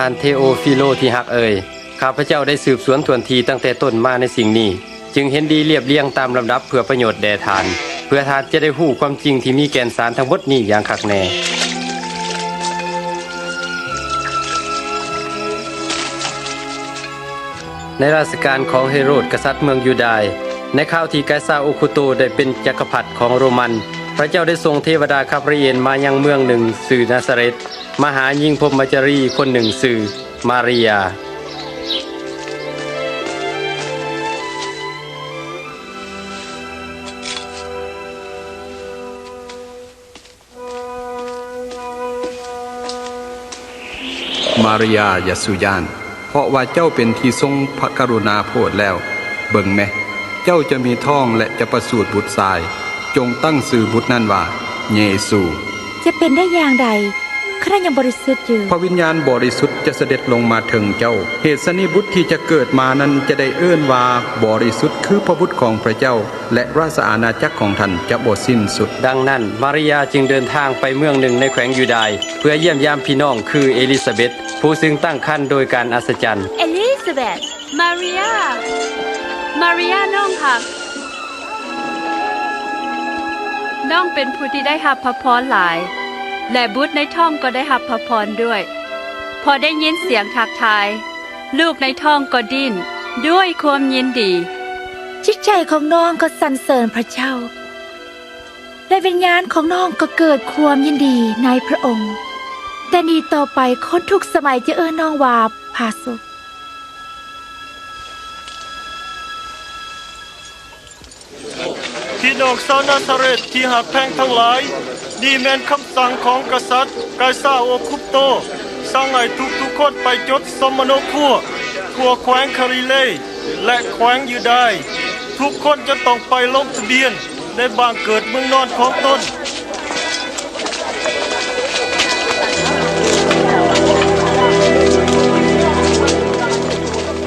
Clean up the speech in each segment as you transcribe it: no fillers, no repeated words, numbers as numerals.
ท่านเทโอฟิโลที่ฮักเอ่ยข้าพเจ้าได้สืบสวนทวนทีตั้งแต่ต้นมาในสิ่งนี้จึงเห็นดีเรียบเรียงตามลำดับเพื่อประโยชน์แด่ท่านเพื่อท่านจะได้รู้ความจริงที่มีแก่นสารทั้งหมดนี้อย่างคักแน่ในราชการของเฮโรดกษัตริย์เมืองยูดาห์ในข่าวที่ไกซาร์โอคุโตได้เป็นจักรพรรดิของโรมันพระเจ้าได้ทรงเทวดาคาบริเอลมายังเมืองหนึ่งชื่อนาซาเรตมาหาหญิงพรหมจารีคนหนึ่งชื่อมาริยามาริยาอย่าสุยานเพราะว่าเจ้าเป็นที่ทรงพระกรุณาโปรดแล้วเบิ่งแม่เจ้าจะมีท้องและจะประสูติบุตรชายจงตั้งชื่อบุตรนั้นว่าเยซูจะเป็นได้อย่างไรข้ายังบริสุทธิ์อยู่พระวิญญาณบริสุทธิ์จะเสด็จลงมาถึงเจ้าเหตุสนิบุตรที่จะเกิดมานั้นจะได้เอื้อนว่าบริสุทธิ์คือพระบุตรของพระเจ้าและราชอาณาจักรของท่านจะบ่สิ้นสุดดังนั้นมาริยาจึงเดินทางไปเมืองหนึ่งในแขวงยูดาห์เพื่อเยี่ยมยามพี่น้องคือเอลิซาเบธผู้ซึ่งตั้งครรภ์โดยการอัศจรรย์เอลิซาเบธมาริยาน้องค่ะน้องเป็นผู้ที่ได้รับพระพรหลายและบุตรในท้องก็ได้รับพระพรด้วยพอได้ยินเสียงทักทายลูกในท้องก็ดิ้นด้วยความยินดีจิตใจของน้องก็สรรเสริญพระเจ้าและวิญญาณของน้องก็เกิดความยินดีในพระองค์แต่นี้ต่อไปคนทุกสมัยจะเอ่ยน้องว่าพาสุพี่น้องชาวนาซาเรตที่หักแพงทั้งหลายนี่แม่นคำสั่งของกษัตริย์ไกซาร์โอคุปโตสั่งให้ทุกคนไปจดสมโนครัวทั่วแคว้นคาริเลและแคว้นยูดาห์ทุกคนจะต้องไปลงทะเบียนในบ้านเกิดเมืองนอนของตน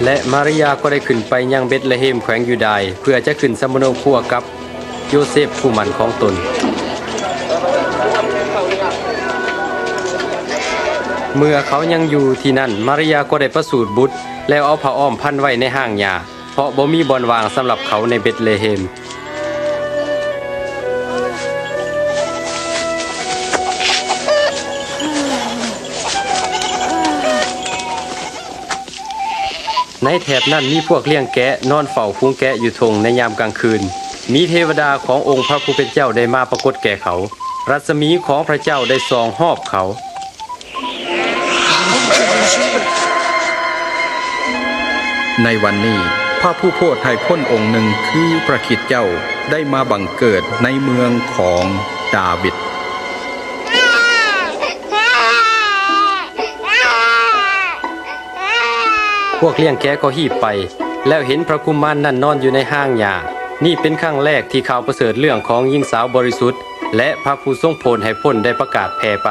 และมาริยาก็ได้ขึ้นไปยังเบธเลเฮมแขวงยูดาห์เพื่อจะขึ้นสมโนครัวกับโยเซฟผู้หมั่นของตนเมื่อเขายังอยู่ที่นั่นมาริยาก็ได้ประสูติบุตรแล้วเอาผ้าอ้อมพันไว้ในห้างหญ้าเพราะบ่มีบ่อนวางสำหรับเขาในเบธเลเฮมในแถบนั้นมีพวกเลี้ยงแกะนอนเฝ้าฝูงแกะอยู่ทงในยามกลางคืนมีเทวดาขององค์พระผู้เป็นเจ้าได้มาปรากฏแก่เขารัศมีของพระเจ้าได้ส่องรอบเขาในวันนี้พระผู้โพธิ์ไทยพ้นองค์หนึ่งคือพระคริสต์เจ้าได้มาบังเกิดในเมืองของดาวิดพวกเลี้ยงแกะก็หีบไปแล้วเห็นพระกุมารนั่นนอนอยู่ในห้างหญ้านี่เป็นครั้งแรกที่ข่าวประเสริฐเรื่องของหญิงสาวบริสุทธิ์และพระผู้ทรงโปรดให้พ้นได้ประกาศแผ่ไป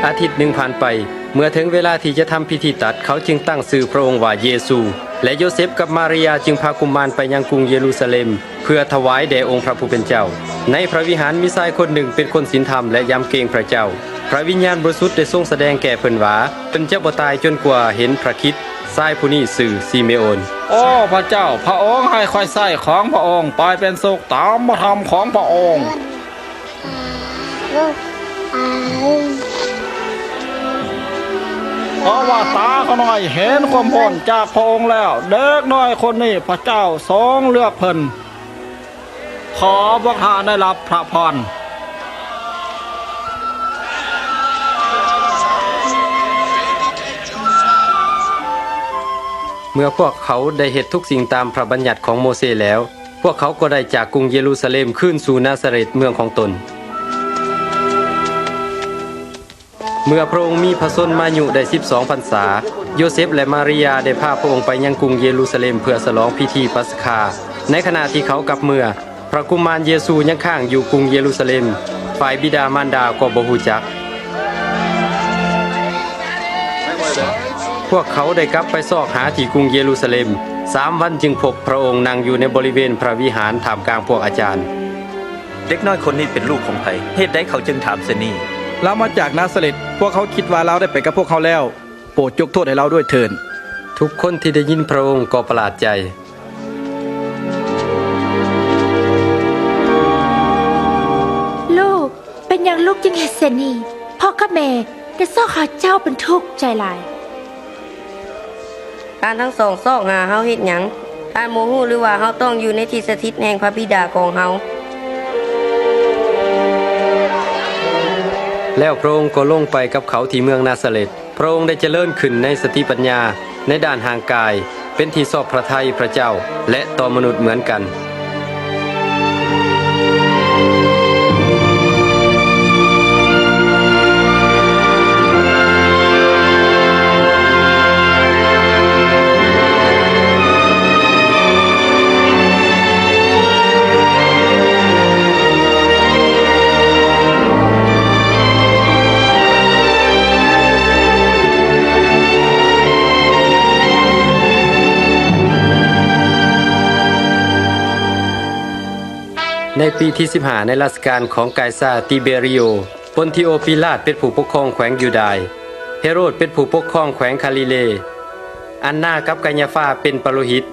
อาทิตย์หนึ่งผ่านไปเมื่อถึงเวลาที่จะทำพิธีตัดเขาจึงตั้งชื่อพระองค์ว่าเยซูและโยเซฟกับมาริยาจึงพากุมารไปยังกรุงเยรูซาเล็มเพื่อถวายแด่องค์พระผู้เป็นเจ้าในพระวิหารมีชายคนหนึ่งเป็นคนศีลธรรมและยำเกรงพระเจ้าพระวิญญาณบริสุทธิ์ได้ทรงแสดงแก่เพิ่นว่าเพิ่นจะบ่ตายจนกว่าเห็นพระคริสต์ชายผู้นี้ชื่อซิเมโอนโอ้พระเจ้าพระองค์ให้ค่อยใส่ของพระองค์ไปเป็นสุขตามพระธรรมของพระองค์เพราะว่าตาเขาหน่อยเห็นความพ้นจากพระองค์แล้วเด็กน้อยคนนี้พระเจ้าทรงเลือกเพิ่นขอพวกข้าได้รับพระพรเมื่อพวกเขาได้เฮ็ดทุกสิ่งตามพระบัญญัติของโมเสสแล้วพวกเขาก็ได้จากกรุงเยรูซาเล็มขึ้นสู่นาซาเรตเมืองของตนเมื่อพระองค์มีพระชนมายุได้12พรรษาโยเซฟและมาริยาได้พาพระองค์ไปยังกรุงเยรูซาเล็มเพื่อฉลองพิธีปัสกาในขณะที่เขากลับเมื่อพระกุมารเยซูยังข้างอยู่กรุงเยรูซาเล็มฝ่ายบิดามารดาก็บ่ฮู้จักพวกเขาได้กลับไปซอกหาที่กรุงเยรูซาเล็ม3 วันจึงพบพระองค์นั่งอยู่ในบริเวณพระวิหารท่ามกลางพวกอาจารย์ เด็กน้อยคนนี้เป็นลูกของไผเหตุใดเขาจึงถามเสนี่ เรามาจากนาซาเรตพวกเขาคิดว่าเราได้ไปกับพวกเขาแล้ว โปรดยกโทษให้เราด้วยเถิด ทุกคนที่ได้ยินพระองค์ก็ประหลาดใจ ลูกเป็นอย่างลูกจึงเฮ็ดเช่นนี้พ่อกับแม่ได้ซ้อข้าเจ้าเป็นทุกข์ใจหลาย การทั้งสองซอกหาเฮาเฮ็ดหยังท่านโมฮู้หรือว่าเฮาต้องอยู่ในที่สถิตแห่งพระบิดาของเฮา แล้วพระองค์ก็ลงไปกับเขาที่เมืองนาซาเรตพระองค์ได้เจริญขึ้นในสติปัญญาในด้านทางกาย เป็นที่ชอบพระทัยพระเจ้า และต่อมนุษย์เหมือนกัน ในปีที่15ในรัชกาลของไกซาร์ติเบริโอปอนติโอปิลาตเป็นผู้ปกครองแขวงยูดาห์เฮโรดเป็นผู้ปกครองแขวงคาลิเลอันนากับกัญญาฟาเป็นปโลหิต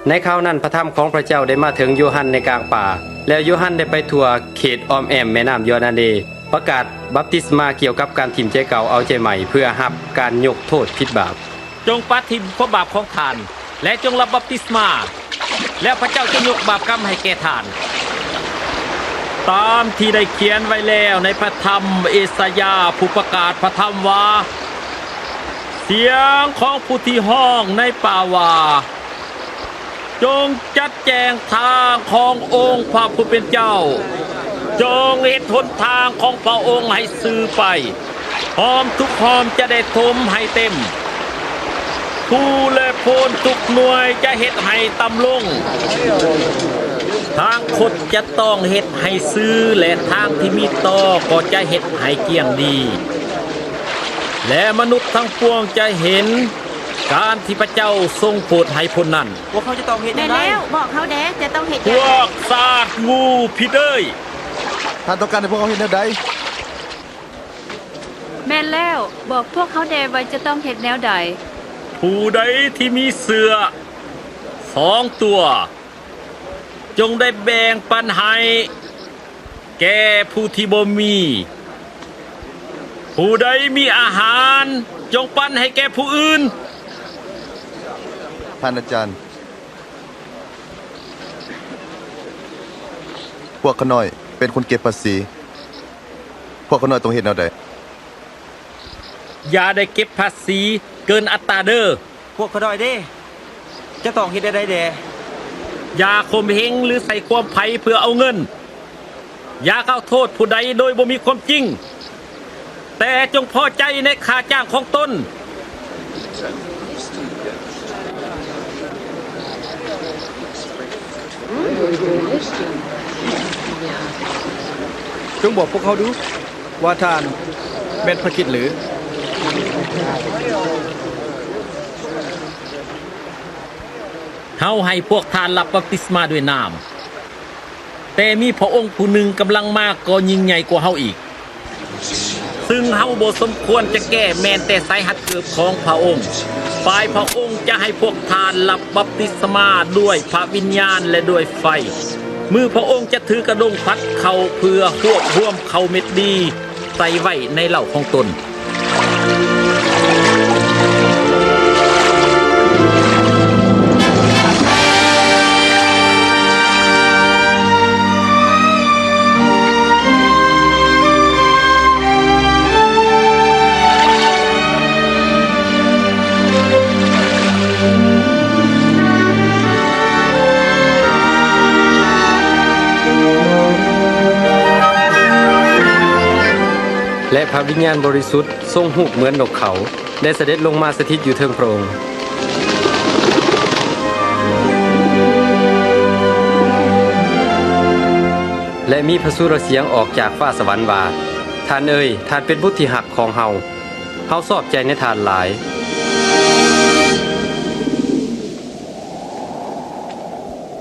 ในคราวนั้นพระธรรมของพระเจ้าได้มาถึงโยฮันในกลางป่าแล้วโยฮันได้ไปทั่วเขตออมแอมแม่น้ำยอร์ดานประกาศบัพติศมาเกี่ยวกับการถิ่มใจเก่าเอาใจใหม่เพื่อรับการยกโทษผิดบาป จงปาทิมความบาปของท่านและจงรับบัพติศมา แล้วพระเจ้าจะยกบาปกรรมให้แก่ท่านตามที่ได้เขียนไว้แล้วในพระธรรมเอสายาห์ผู้ประกาศพระธรรมว่าเสียงของผู้ที่ห้องในป่าว่าจงจัดแจงทางขององค์พระผู้เป็นเจ้าจงเฮ็ดหนทางของพระองค์ให้สื่อไปหอมทุกหอมจะได้ทมให้เต็มผู้และโพนทุกหน่วยจะเฮ็ดให้ต่ำลงทางคดจะต้องเฮ็ดให้ซื้อและทางที่มีต่อก็จะเฮ็ดให้เกี่ยงดีและมนุษย์ทั้งปวงจะเห็นการที่พระเจ้าทรงโปรดให้พ้นนั้น พวกเขาจะต้องเฮ็ด แม่ จังได๋ แล้วบอกเขาแด้จะต้องเฮ็ด พวกซากงูพิษเอ้ย ท่านต้องการให้พวกเขาเห็นแนวใด แม่นแล้วบอกพวกเขาแดไว้จะต้องเฮ็ดแนวใด ผู้ใดที่มีเสือ2 ตัวจงได้แบ่งปันให้แก่ผู้ที่บ่มีผู้ใดมีอาหารจงปันให้แก่ผู้อื่น ท่านอาจารย์ พวกขน้อยเป็นคนเก็บภาษี พวกขน้อยต้องเห็นแนวใด อย่าได้เก็บภาษีเกินอัตราเด้อ พวกเขาด้อยเด้จะต้องเฮ็ดได้แด อย่าข่มเหงหรือใส่ความไผเพื่อเอาเงินอย่าเข้าโทษผู้ใดโดยบ่มีความจริงแต่จงพอใจในค่าจ้างของตน จงบอกพวกเขาดูว่าท่านเป็นพระคริสต์หรือ เฮาให้พวกทานรับบัพติศมาด้วยน้ำแต่มีพระองค์ผู้หนึ่งกำลังมาก็ยิ่งใหญ่กว่าเฮาอีกซึ่งเฮาบ่สมควรจะแก้แม้แต่สายหัดเกิบของพระองค์ฝ่ายพระองค์จะให้พวกทานรับบัพติศมาด้วยพระวิญญาณและด้วยไฟมือพระองค์จะถือกระดงพัดเขาเพื่อรวบรวมเขาเม็ดดีใส่ไว้ในเหล่าของตน และพระวิญญาณบริสุทธิ์ทรงหูกเหมือนนกเขาได้เสด็จลงมาสถิตอยู่เทิงพระองค์และมีพระสุรเสียงออกจากฟ้าสวรรค์ว่าท่านเอ๋ยท่านเป็นบุตรที่หักของเฮาชอบใจในท่านหลาย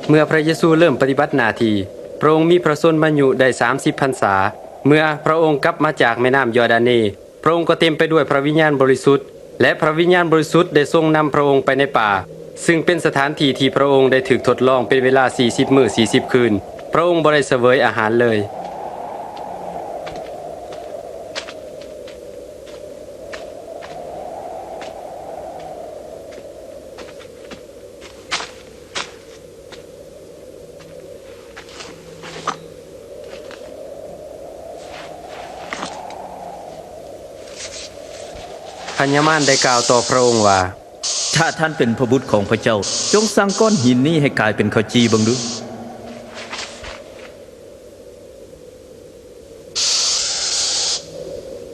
เมื่อพระเยซูเริ่มปฏิบัติหน้าที่ พระองค์มีพระชนมายุได้30 พรรษาเมื่อพระองค์กลับมาจากแม่น้ำยอร์ดานีพระองค์ก็เต็มไปด้วยพระวิญญาณบริสุทธิ์และพระวิญญาณบริสุทธิ์ได้ทรงนำพระองค์ไปในป่าซึ่งเป็นสถานที่ที่พระองค์ได้ถูกทดลองเป็นเวลา40 มื้อ40 คืนพระองค์บ่ได้เสวยอาหารเลยพญามารได้กล่าวต่อพระองค์ว่าถ้าท่านเป็นพระบุตรของพระเจ้าจงสั่งก้อนหินนี้ให้กลายเป็นข้าวจีบังดู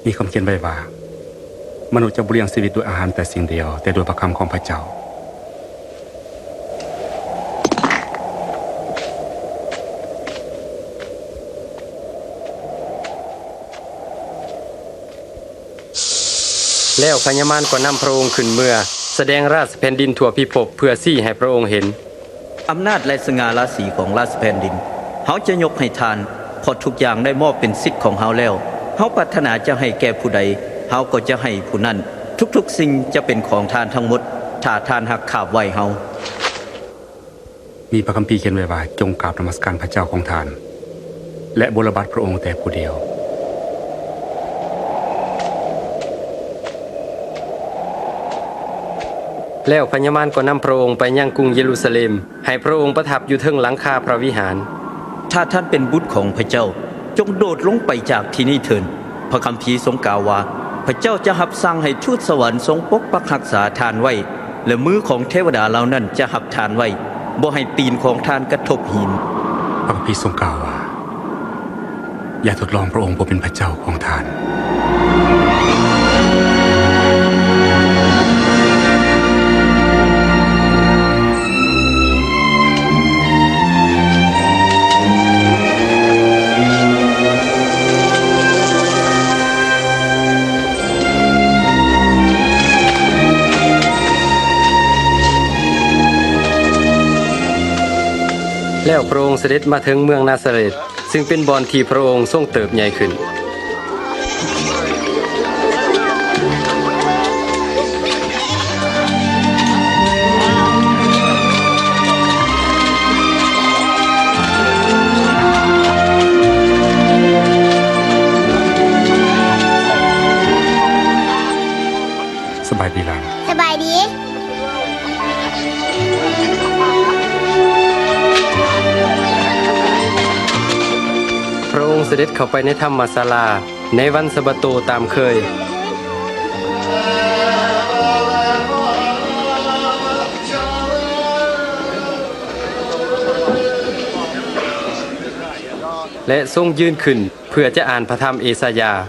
มีคำเขียนไว้ว่ามนุษย์จะบ่เลี้ยงชีวิตด้วยอาหารแต่สิ่งเดียวแต่ด้วยพระคำของพระเจ้าแล้วพญามารก็นำพระองค์ขึ้นเมื่อแสดงราชแผ่นดินทั่วพิภพเพื่อซี้ให้พระองค์เห็นอำนาจและสง่าราศีของราชแผ่นดินเฮาจะยกให้ทานเพราะทุกอย่างได้มอบเป็นสิทธิ์ของเฮาแล้วเฮาปรารถนาจะให้แก่ผู้ใดเฮาก็จะให้ผู้นั้นทุกๆสิ่งจะเป็นของทานทั้งหมดถ้าทานหักขาบไว้เฮามีพระคัมภีร์เขียนไว้ว่าจงกราบนมัสการพระเจ้าของท่านและบูรบัตพระองค์แต่ผู้เดียวแล้วพญามารก็นำพระองค์ไปยังกรุงเยรูซาเล็มให้พระองค์ประทับอยู่เทิงหลังคาพระวิหารถ้าท่านเป็นบุตรของพระเจ้าจงโดดลงไปจากที่นี่เถิดพระคัมภีร์ทรงกล่าวว่าพระเจ้าจะหับสั่งให้ทูตสวรรค์ทรงปกปักรักษาทานไว้และมือของเทวดาเหล่านั้นจะหับทานไว้บ่ให้ตีนของทานกระทบหินพระคัมภีร์ทรงกล่าวว่าอย่าทดลองพระองค์ผู้เป็นพระเจ้าของท่านแล้วพระองค์เสด็จมาถึงเมืองนาซาเรตซึ่งเป็นบ่อนที่พระองค์ทรงเติบใหญ่ขึ้นสบายดีหลานสบายดีพระองค์เสด็จเข้าไปในธรรมศาลาในวันสะบาโตตามเคยและทรงยืนขึ้นเพื่อจะอ่านพระธรรมเอสายาห์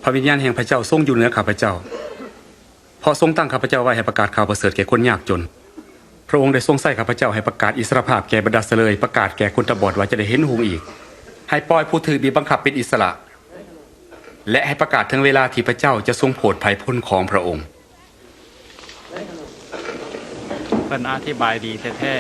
พระวิญญาณแห่งพระเจ้าทรงอยู่เหนือข้าพเจ้าเพราะทรงตั้งข้าพเจ้าไว้ให้ประกาศข่าวประเสริฐแก่คนยากจนพระองค์ได้ทรงใส่ข้าพเจ้าให้ประกาศอิสรภาพแก่บรรดาเสลยประกาศแก่คนตาบอดว่าจะได้เห็นหูอีกให้ปล่อยผู้ถือบีบบังคับเป็นอิสระและให้ประกาศถึงเวลาที่พระเจ้าจะทรงโปรดภัยพ้นของพระองค์เป็นอธิบายดีแท้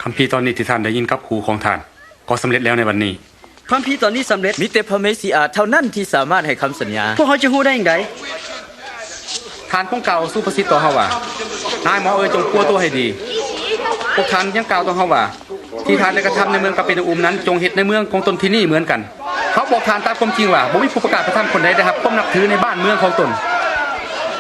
คัมภีร์ตอนนี้ที่ท่านได้ยินกับหูของท่านก็สำเร็จแล้วในวันนี้คัมภีร์ตอนนี้สำเร็จมีแต่พระเมสสิอาเท่านั้นที่สามารถให้คำสัญญาพวกเขาจะฮู้ได้อย่างไรท่านคงกล่าวสู้ประสิทธิ์ต่อเฮาว่านายหมอจงกลัวตัวให้ดีพวกท่านยังกล่าวต่อเฮาว่าที่ท่านได้กระทำในเมืองกาเปนาอุมนั้นจงเฮ็ดในเมืองของตนที่นี่เหมือนกันเขาบอกท่านตามความจริงว่าบ่มีผู้ประกาศพระธรรมคนใดได้รับความนับถือในบ้านเมืองของตน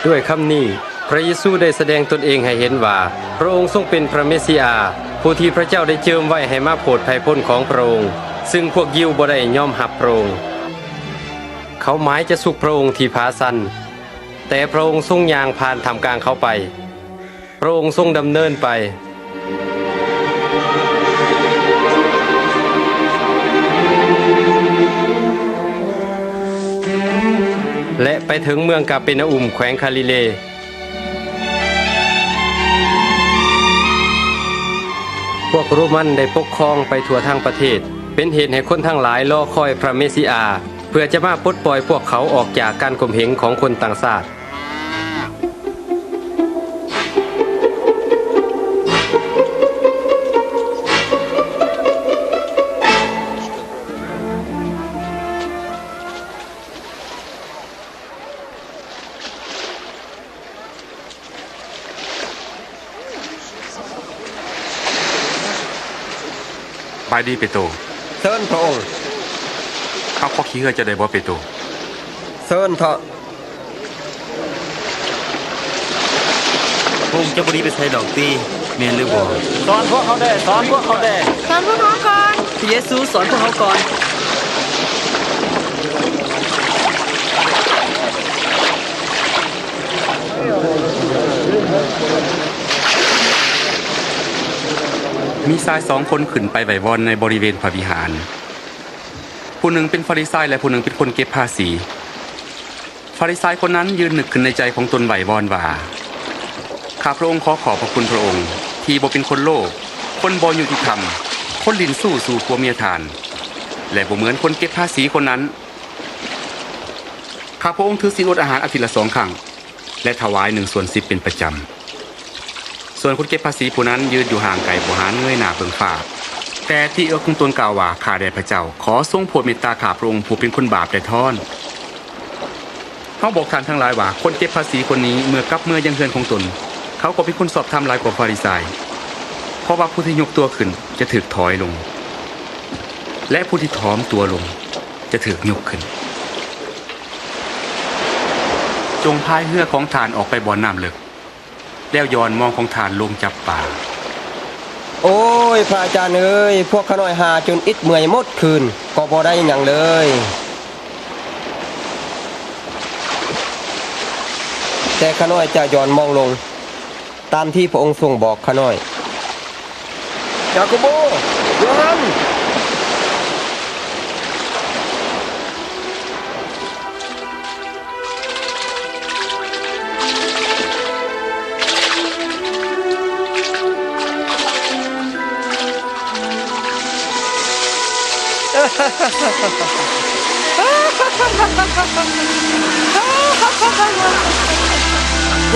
ด้วยคำนี้พระเยซูได้แสดงตนเองให้เห็นว่าพระองค์ทรงเป็นพระเมสสิอาผู้ที่พระเจ้าได้เจิมไว้ให้มาโปรดภัยพ้นของพระองค์ซึ่งพวกยิวบ่ได้ยอมรับพระองค์เขาหมายจะสุกพระองค์ที่ผาสัน แต่พระองค์ทรงย่างผ่านทำกลางเขาไปพระองค์ทรงดำเนินไปและไปถึงเมืองกาเปนาอุมแขวงคาลิเลพวกโรมันได้ปกครองไปทั่วทั้งประเทศเป็นเหตุให้คนทั้งหลายรอคอยพระเมสสิอาเพื่อจะมาปลดปล่อยพวกเขาออกจากการข่มเหงของคนต่างชาติบายดีเปโตร เชิญพระองค์ ข้าขอขี้เหือจะได้บ่เปโตร เชิญเถอะ พระองค์จะบ่ดีไปใส่ดอกตีแม่นหรือบ่ สอนพวกเขาได้สอนพวกเขาได้ สอนพวกน้องก่อน พระเยซูสอนพวกเขาก่อน มีชาย2 คนขึ้นไปไหว้วอนในบริเวณพระวิหารผู้หนึ่งเป็นฟาริสัยและผู้หนึ่งเป็นคนเก็บภาษีฟาริสัยคนนั้นยืนนึกขึ้นในใจของตนไหว้วอนว่าข้าพระองค์ขอพระคุณพระองค์ที่บ่เป็นคนโลภคนบ่ยุติธรรมคนลิ้นสู่ผัวเมียทาน และบ่เหมือนคนเก็บภาษีคนนั้นข้าพระองค์ถือศีลอดอาหารอาทิตย์ละ2 ครั้งและถวาย1/10เป็นประจำส่วนคนเก็บภาษีผู้นั้นยืนอยู่ห่างไกลบ่หานเงยหน้าเบิ่งฟ้าแต่ที่เอื้อของตนกล่าวว่าข้าแด่พระเจ้าขอทรงโปรดเมตตาข้าพระองค์ผู้เป็นคนบาปได้ทอนเฮาบอกท่านทั้งหลายว่าคนเก็บภาษีคนนี้เมื่อกลับเมื่อยังเฮือนของตนเขาก็เป็นคนสอบธรรมหลายกว่าฟาริสัยเพราะว่าผู้ที่ยกตัวขึ้นจะถูกถอยลงและผู้ที่ถ่อมตัวลงจะถูกยกขึ้นจงพายเรือของทานออกไปบ่อน้ำลึกแล้วย้อนมองของทานลงจับป่า โอ้ยพระอาจารย์เอ้ยพวกข้าน้อยหาจนอิดเมื่อยหมดคืนก็บ่ได้หยังเลยแต่ข้าน้อยจะย้อนมองลงตามที่พระองค์ทรงบอกข้าน้อยยาโคโบโยฮัน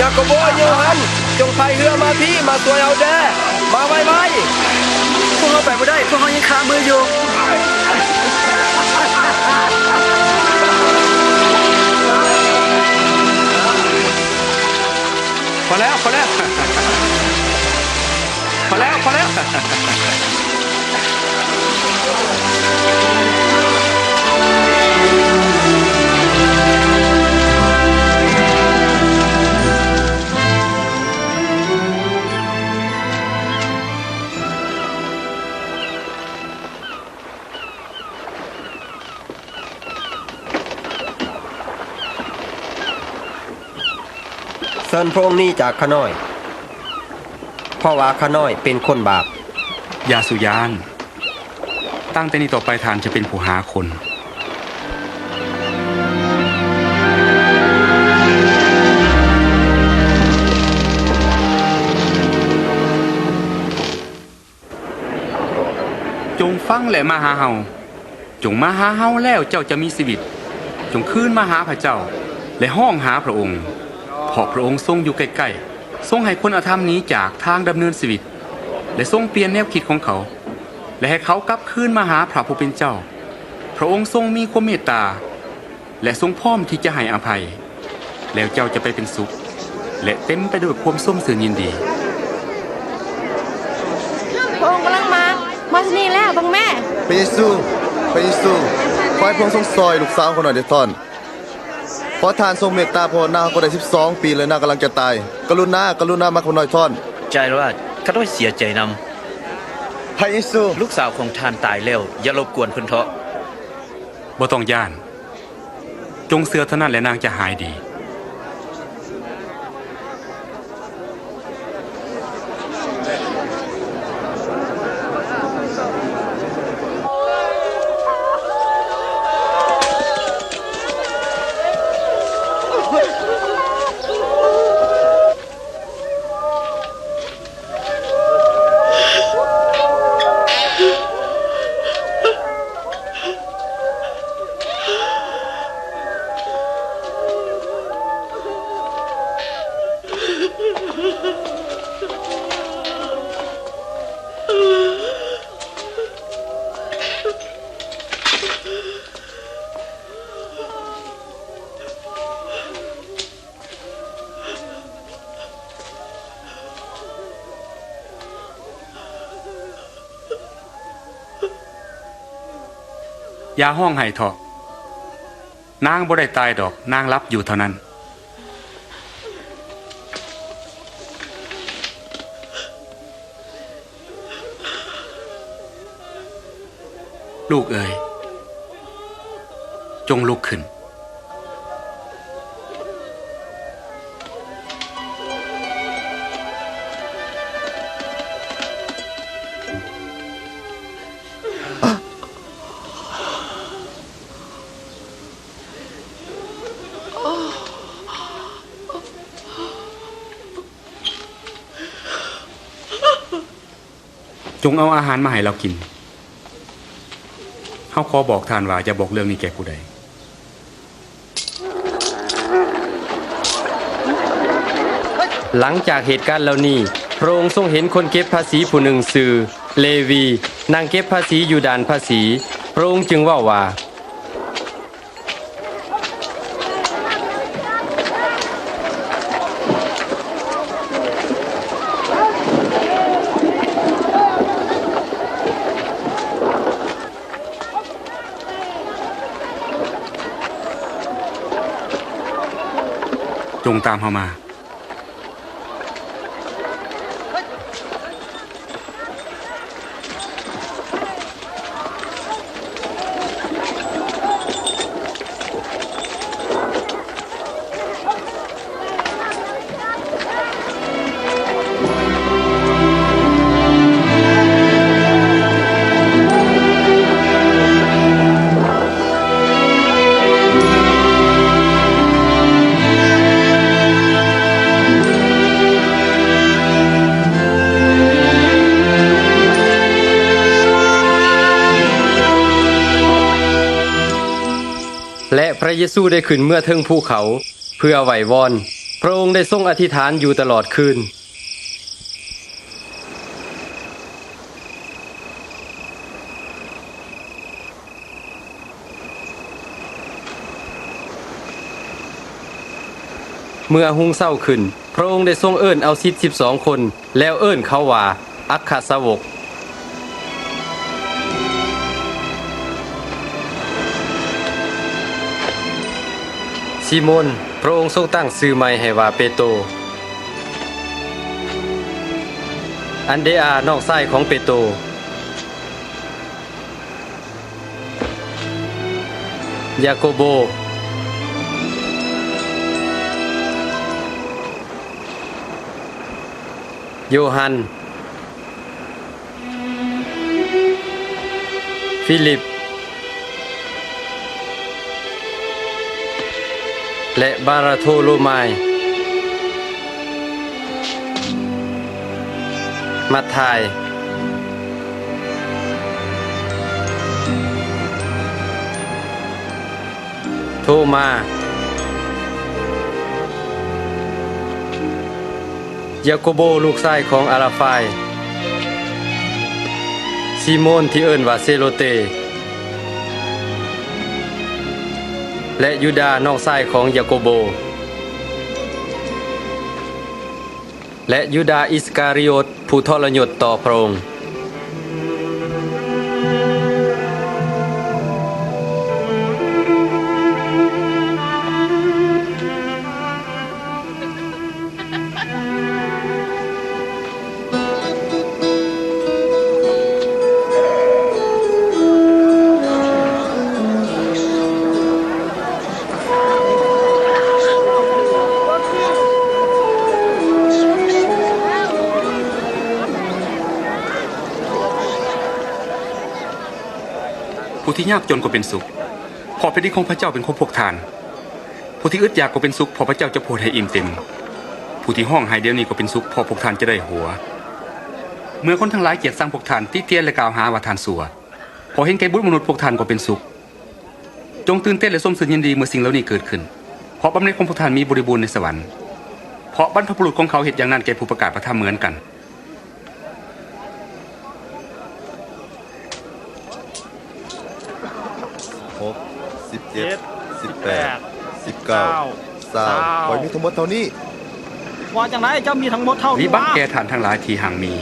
ยาโคโบโยฮันจงพายเรือมาพี่มาตัวเอาแด้มาไวๆพวกเราไปไม่ได้พวกเรายังคามืออยู่พอแล้วพอแล้วพอแล้วพอแล้วเชิญพระองค์นี้จากข้าน้อยเพราะว่าข้าน้อยเป็นคนบาป ยาสุยานตั้งแต่นี้ต่อไปทานจะเป็นผู้หาคนจงฟังและมาหาเฮาจงมาหาเฮาแล้วเจ้าจะมีชีวิตจงคืนมาหาพระเจ้าและห้องหาพระองค์เพราะพระองค์ทรงอยู่ใกล้ๆทรงให้คนอธรรมนี้จากทางดำเนินชีวิตและทรงเปลี่ยนแนวคิดของเขาและให้เขากลับคืนมาหาพระผู้เป็นเจ้าพระองค์ทรงมีความเมตตาและทรงพร้อมที่จะให้อภัยแล้วเจ้าจะไปเป็นสุขและเต็มไปด้วยความส้มสื่นยินดี พระองค์กำลังมาที่นี่แล้วบังแม่ พระเยซูพระเยซูขอให้พระองค์ทรงซอยลูกสาวคนหน่อยเดทอนขอทานทรงเมตตาพอนางก็ได้12 ปีเลยนางกำลังจะตายกรุณามาคนหน่อยท่อน ใจว่าข้าต้องเสียใจนำ พระเยซู ลูกสาวของท่านตายแล้วอย่ารบกวนเพิ่นเถาะ บ่ต้องย่านจงเสือเท่านั้นและนางจะหายดี อย่าห้องไห้เถาะนางบ่ได้ตายดอกนางรับอยู่เท่านั้นลูกเอ๋ยจงลุกขึ้นจงเอาอาหารมาให้เรากินเฮาขอบอกท่านว่าอย่าบอกเรื่องนี้แก่ผู้ใด หลังจากเหตุการณ์เหล่านี้พระองค์ทรงเห็นคนเก็บภาษีผู้หนึ่งชื่อเลวีนั่งเก็บภาษีอยู่ด่านภาษีพระองค์จึงว่า จงตามเฮามา และพระเยซูได้ขึ้นเมื่อถึงภูเขาเพื่อไหว้วอนพระองค์ได้ทรงอธิษฐานอยู่ตลอดคืนเมื่อหุงเศร้าขึ้นพระองค์ได้ทรงเอิ้นเอาศิษย์12 คนแล้วเอิ้นเขาว่าอัครสาวกซิโมนพระองค์ทรงตั้งชื่อใหม่ให้ว่าเปโตรอันเดอาน้องชายของเปโตรยาโกโบโยฮันฟิลิปและบาราโทโลมายมัทธายโทมายาโกโบลูกชายของอาราฟายซิโมนที่เอิ้นว่าเซโลเตและยูดาน้องชายของยาโกโบและยูดาอิสการิโอตผู้ทรยศต่อพระองค์ผู้ที่ยากจนก็เป็นสุขพอแผ่นดินของพระเจ้าเป็นของพวกทานผู้ที่อึดอยากก็เป็นสุขพอพระเจ้าจะโปรดให้อิ่มเต็มผู้ที่ห้องไห้เดี๋ยวนี้ก็เป็นสุขพอพวกทานจะได้หัวเมื่อคนทั้งหลายเกลียดชังพวกทานที่เตียนและกล่าวหาว่าทานสัวพอเห็นแก่บุญมนุษย์พวกทานก็เป็นสุขจงตื่นเต้นและสมสึกยินดีเมื่อสิ่งเหล่านี้เกิดขึ้นเพราะบำเหน็จของพวกทานมีบริบูรณ์ในสวรรค์เพราะบรรพบุรุษของเขาเฮ็ดอย่างนั้นแก่ผู้ประกาศพระธรรมเหมือนกัน17 18 19 20ไว้มีทั้งหมดเท่านี้ ว่าจังไรเจ้ามีทั้งหมดเท่า วิ นี้ บัติ วะ แก่ทานทั้งหลายที่ห่างมี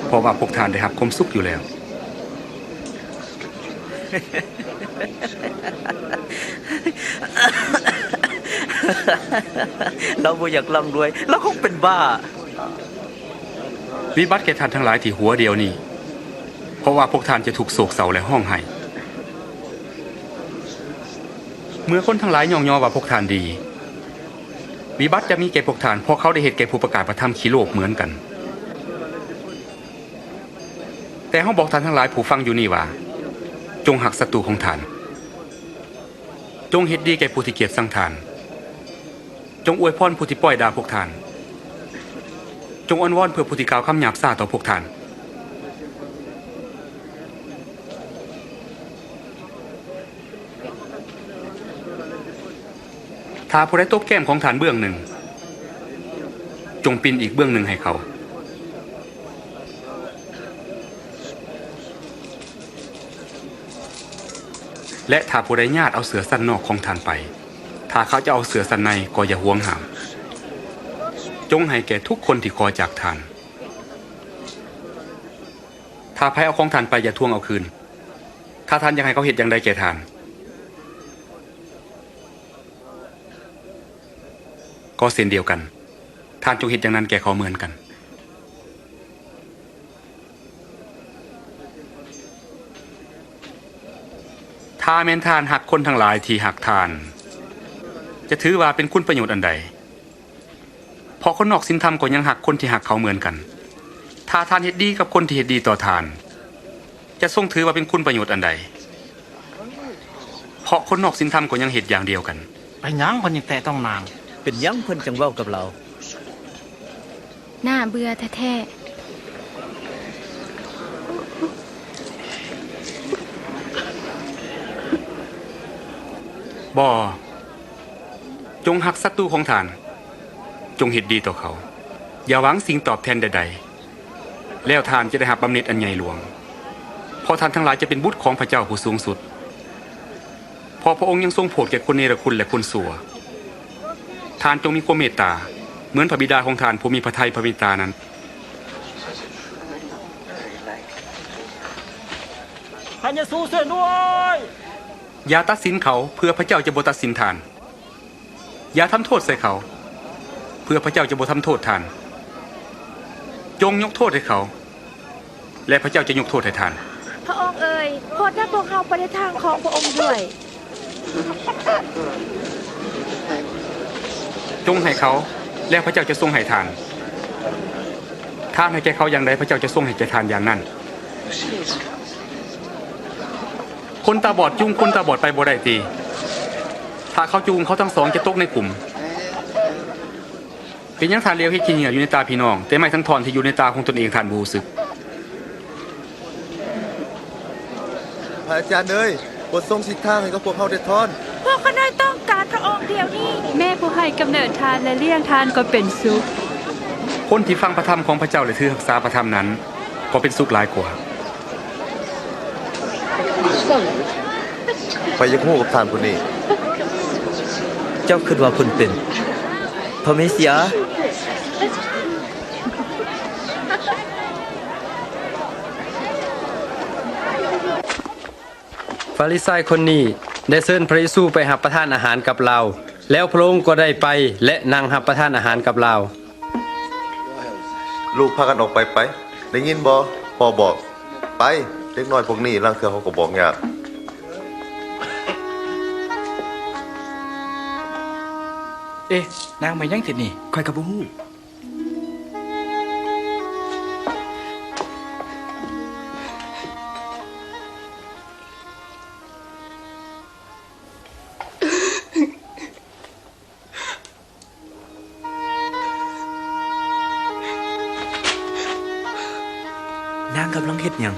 เพราะว่าพวกทานได้รับความสุขอยู่แล้ว เราบ่อยากร่ำรวยเราคงเป็นบ้า วิบัติแก่ท่านทั้งหลายที่หัวเดียวนี้เพราะว่าพวกท่านจะถูกโศกเศร้าและห้องไห้เมื่อคนทั้งหลายย่องยอว่าพวกท่านดีวิบัติจะมีแก่พวกท่านเพราะเขาได้เหตุแก่ผู้ประกาศประธรรมขี้โลกเหมือนกันแต่เฮาบอกท่านทั้งหลายผู้ฟังอยู่นี่ว่าจงหักศัตรูของท่านจงเฮ็ดดีแก่ผู้ที่เกลียดชังท่านจงอวยพรผู้ที่ปล่อยด่าพวกท่านจงอ้อนวอนเพื่อผู้ที่กล่าวคำหยาบซ่าต่อพวกท่านถ้าผู้ใดตบแก้มของท่านเบื้องหนึ่งจงปินอีกเบื้องหนึ่งให้เขาและถ้าผู้ใดญาติเอาเสือสั้นนอกของท่านไปถ้าเขาจะเอาเสือสั้นในก็อย่าหวงห้ามจงให้แก่ทุกคนที่ขอจากท่านถ้าใครเอาของท่านไปอย่าทวงเอาคืนถ้าท่านอยากให้เขาเฮ็ดอย่างใดแก่ท่านก็เช่นเดียวกันท่านจงเฮ็ดอย่างนั้นแก่เขาเหมือนกันถ้าแม่นท่านหักคนทั้งหลายที่หักท่านจะถือว่าเป็นคุณประโยชน์อันใดเพราะคนนอกศีลธรรมก็ยังหักคนที่หักเขาเหมือนกันถ้าท่านเฮ็ดดีกับคนที่เฮ็ดดีต่อท่านจะทรงถือว่าเป็นคุณประโยชน์อันใดเพราะคนนอกศีลธรรมก็ยังเฮ็ดอย่างเดียวกัน ไปหยังเพิ่นยังแต่ต้องนาง เป็นหยังเพิ่นจังเว้ากับเรา น่าเบื่อแท้ๆ บ่จงหักศัตรูของท่านจงเฮ็ดดีต่อเขาอย่าหวังสิ่งตอบแทนใดๆแล้วท่านจะได้รับบำเหน็จอันใหญ่หลวงเพราะท่านทั้งหลายจะเป็นบุตรของพระเจ้าผู้สูงสุดเพราะพระองค์ยังทรงโปรดแก่คนเนรคุณและคนชั่วท่านจงมีความเมตตาเหมือนพระบิดาของท่านผู้มีพระทัยพระเมตตานั้นพระเยซูช่วยด้วย อย่าตัดสินเขาเพื่อพระเจ้าจะบ่ตัดสินท่านอย่าทำโทษใส่เขาเพื่อพระเจ้าจะบ่ทำโทษท่านจงยกโทษให้เขาและพระเจ้าจะยกโทษให้ท่าน พระองค์เอ๋ยโปรดนำพวกเราไปในทางของพระองค์ด้วย จงให้เขาและพระเจ้าจะทรงให้ทานท่านให้แก่เขาอย่างใดพระเจ้าจะทรงให้แก่ทานอย่างนั้นคนตาบอดจูงคนตาบอดไปบ่ได้ตีถ้าเขาจูงเขาทั้งสองจะตกในกลุ่มเป็นยังทานเลี้ยวให้กินเหงื่ออยู่ในตาพี่น้องแต่ไม่ทั้งทอนที่อยู่ในตาของตนเองทานบูสึก พระอาจารย์เอ้ยโปรดทรงสิทธางให้กับพวกเขาได้ทอน พวกข้าน้อยต้องการพระองค์เดี๋ยวนี้ แม่ผู้ให้กำเนิดทานและเลี้ยงทานก็เป็นสุข คนที่ฟังพระธรรมของพระเจ้าและถือรักษาพระธรรมนั้นก็เป็นสุขหลายกว่า ไปยักหู้กับท่านผู้นี้ เจ้าคิดว่าเพิ่นเป็นพระเมสสิยา ฟาริสัยคนนี้ได้เชิญพระเยซูไปรับประทานอาหารกับเราแล้วพระองค์ก็ได้ไปและนั่งรับประทานอาหารกับเรา ลูกพากันออกไปไปได้ยินบ่พ่อบอกไปเล็กน้อยพวกนี้ลางเทื่อเขาก็บอกยาก เอ๊ะนางไปยังติดนี่คอยกับบ่ฮู้ นางกำลังเฮ็ดหยัง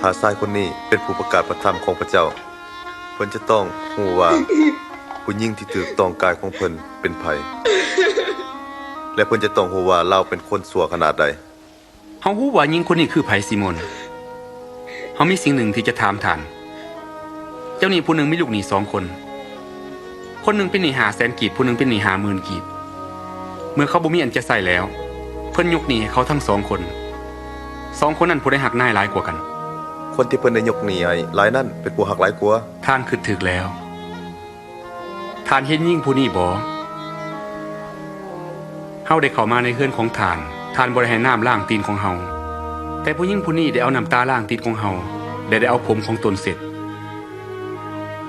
ถ้าชายคนนี้เป็นผู้ประกาศพระธรรมของพระเจ้าเพิ่นจะต้องฮู้ว่าผู้หญิงที่ถูกต้องกายของเพิ่นเป็นไผและเพิ่นจะต้องฮู้ว่าเราเป็นคนชั่วขนาดใด เฮาฮู้ว่าหญิงคนนี้คือไผซิโมนเฮามีสิ่งหนึ่งที่จะถามท่านเจ้านี่ผู้หนึ่งมีลูกหนี้2 คน คนหนึ่งเป็นหนี้500,000 กีบผู้หนึ่งเป็นหนี้50,000 กีบเมื่อเขาบ่มีอันจะใส่แล้ว เพิ่นยกหนี้ให้เขาทั้ง2 คน2 คนนั้นผู้ได้หักนายหลายกว่ากันคนที่เพิ่นได้ยกหนี้ให้หลายนั่นเป็นผู้หักหลายกว่าท่านคิดถึกแล้วท่านเห็นยิ่งผู้นี้บ่เฮาได้เข้ามาในเฮือนของท่านท่านบ่ได้ให้น้ำล้างตีนของเฮาแต่ผู้หญิงผู้นี้ได้เอาน้ำตาล้างตีนของเฮาและได้เอาผมของตนเสร็จ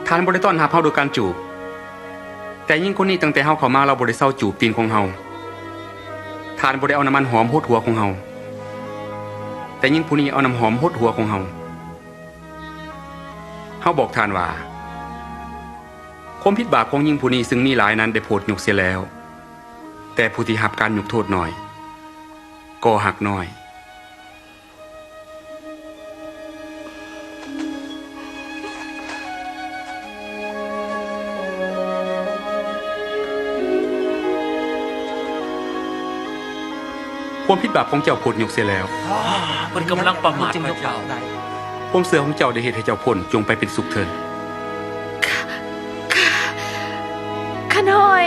ท่านบ่ได้ต้อนรับเฮาโดยการจูบแต่ยิ่งคนนี้ตั้งแต่เฮาเข้ามาเราบ่ได้เซาจูบตีนของเฮาท่านบ่ได้เอาน้ำมันหอมโหดหัวของเฮาแต่ยิ่งผู้นี้เอาน้ำหอมโหดหัวของเฮาบอกท่านว่าความผิดบาปของยิ่งผู้นี้ซึ่งมีหลายนั้นได้โพดยกเสียแล้วแต่ผู้ที่รับการยกโทษน้อยก็หักน้อยความผิดบาปของเจ้าโพดยกเสียแล้วเพิ่นกำลังประมาทพระเจ้าความเสื่อของเจ้าได้เหตุให้เจ้าพ้นจงไปเป็นสุขเถิดข้าน้อย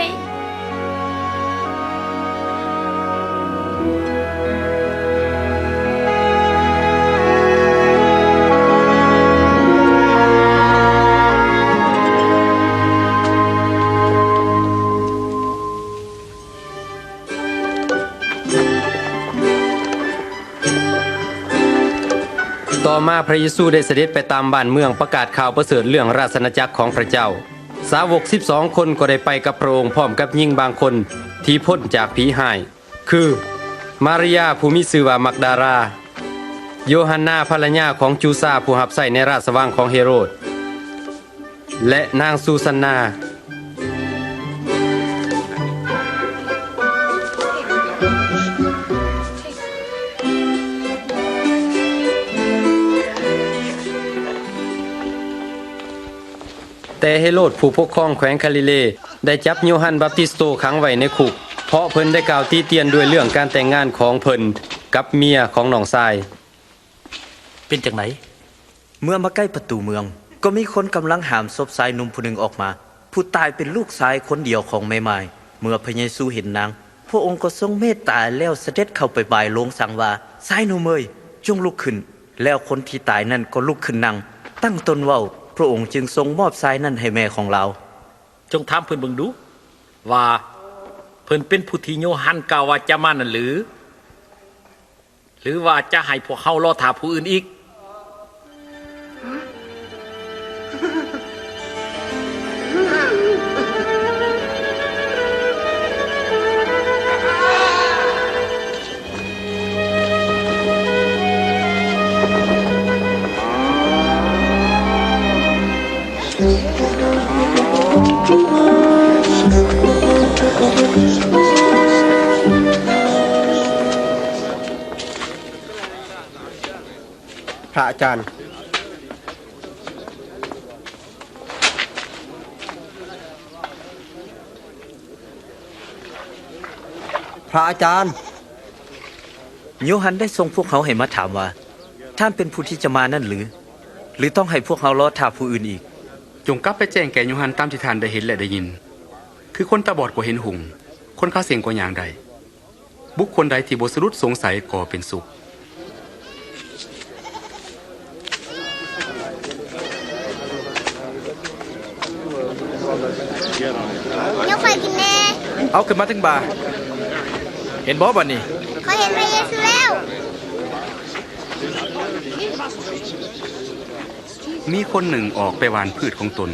ต่อมาพระเยซูได้เสด็จไปตามบ้านเมืองประกาศข่าวประเสริฐเรื่องราชอาณาจักรของพระเจ้าสาวก12 คนก็ได้ไปกับพระองค์พร้อมกับหญิงบางคนที่พ้นจากผีหายคือมาริยาผู้มีชื่อว่ามักดาราโยฮันนาภรรยาของจูซาผู้รับใช้ในราชวังของเฮโรดและนางซูซันนาแต่เฮโรดผู้ปกครองแขวงกาลิเลได้จับโยฮันบัพติสโตขังไว้ในคุกเพราะเพิ่นได้กล่าวตีเตียนด้วยเรื่องการแต่งงานของเพิ่นกับเมียของน้องชายเป็นจังไหนเมื่อมาใกล้ประตูเมืองก็มีคนกำลังหามศพชายหนุ่มผู้หนึ่งออกมาผู้ตายเป็นลูกชายคนเดียวของแม่ไม้เมื่อพระเยซูเห็นนางพระองค์ก็ทรงเมตตาแล้วเสด็จเข้าไปบ่ายลงสั่งว่าชายหนุ่มเอ้ยจงลุกขึ้นแล้วคนที่ตายนั้นก็ลุกขึ้นนั่งตั้งตนเว้าพระองค์จึงทรงมอบชายนั้นให้แม่ของเราจงถามเพิ่นเบิ่งดูว่าเพิ่นเป็นผู้ที่โยฮันกล่าวว่าจะมานั่นหรือว่าจะให้พวกเฮารอถามผู้อื่นอีกพระอาจารย์โยฮันได้ทรงพวกเขาให้มาถามว่าท่านเป็นผู้ที่จะมานั่นหรือต้องให้พวกเขารอถามผู้อื่นอีกจงกลับไปแจ้งแก่โยฮันตามที่ท่านได้เห็นและได้ยินคือคนตาบอดก็เห็นหุงคนขาเสียงก็อย่างใดบุคคลใดที่บ่สะดุดสงสัยก็เป็นสุขยกไฟกินแน่เอาขึ้นมาถึงบ่าเห็นบ่บัดนี้เขาเห็นพระเยซูแล้วมีคนหนึ่งออกไปหว่านพืชของตน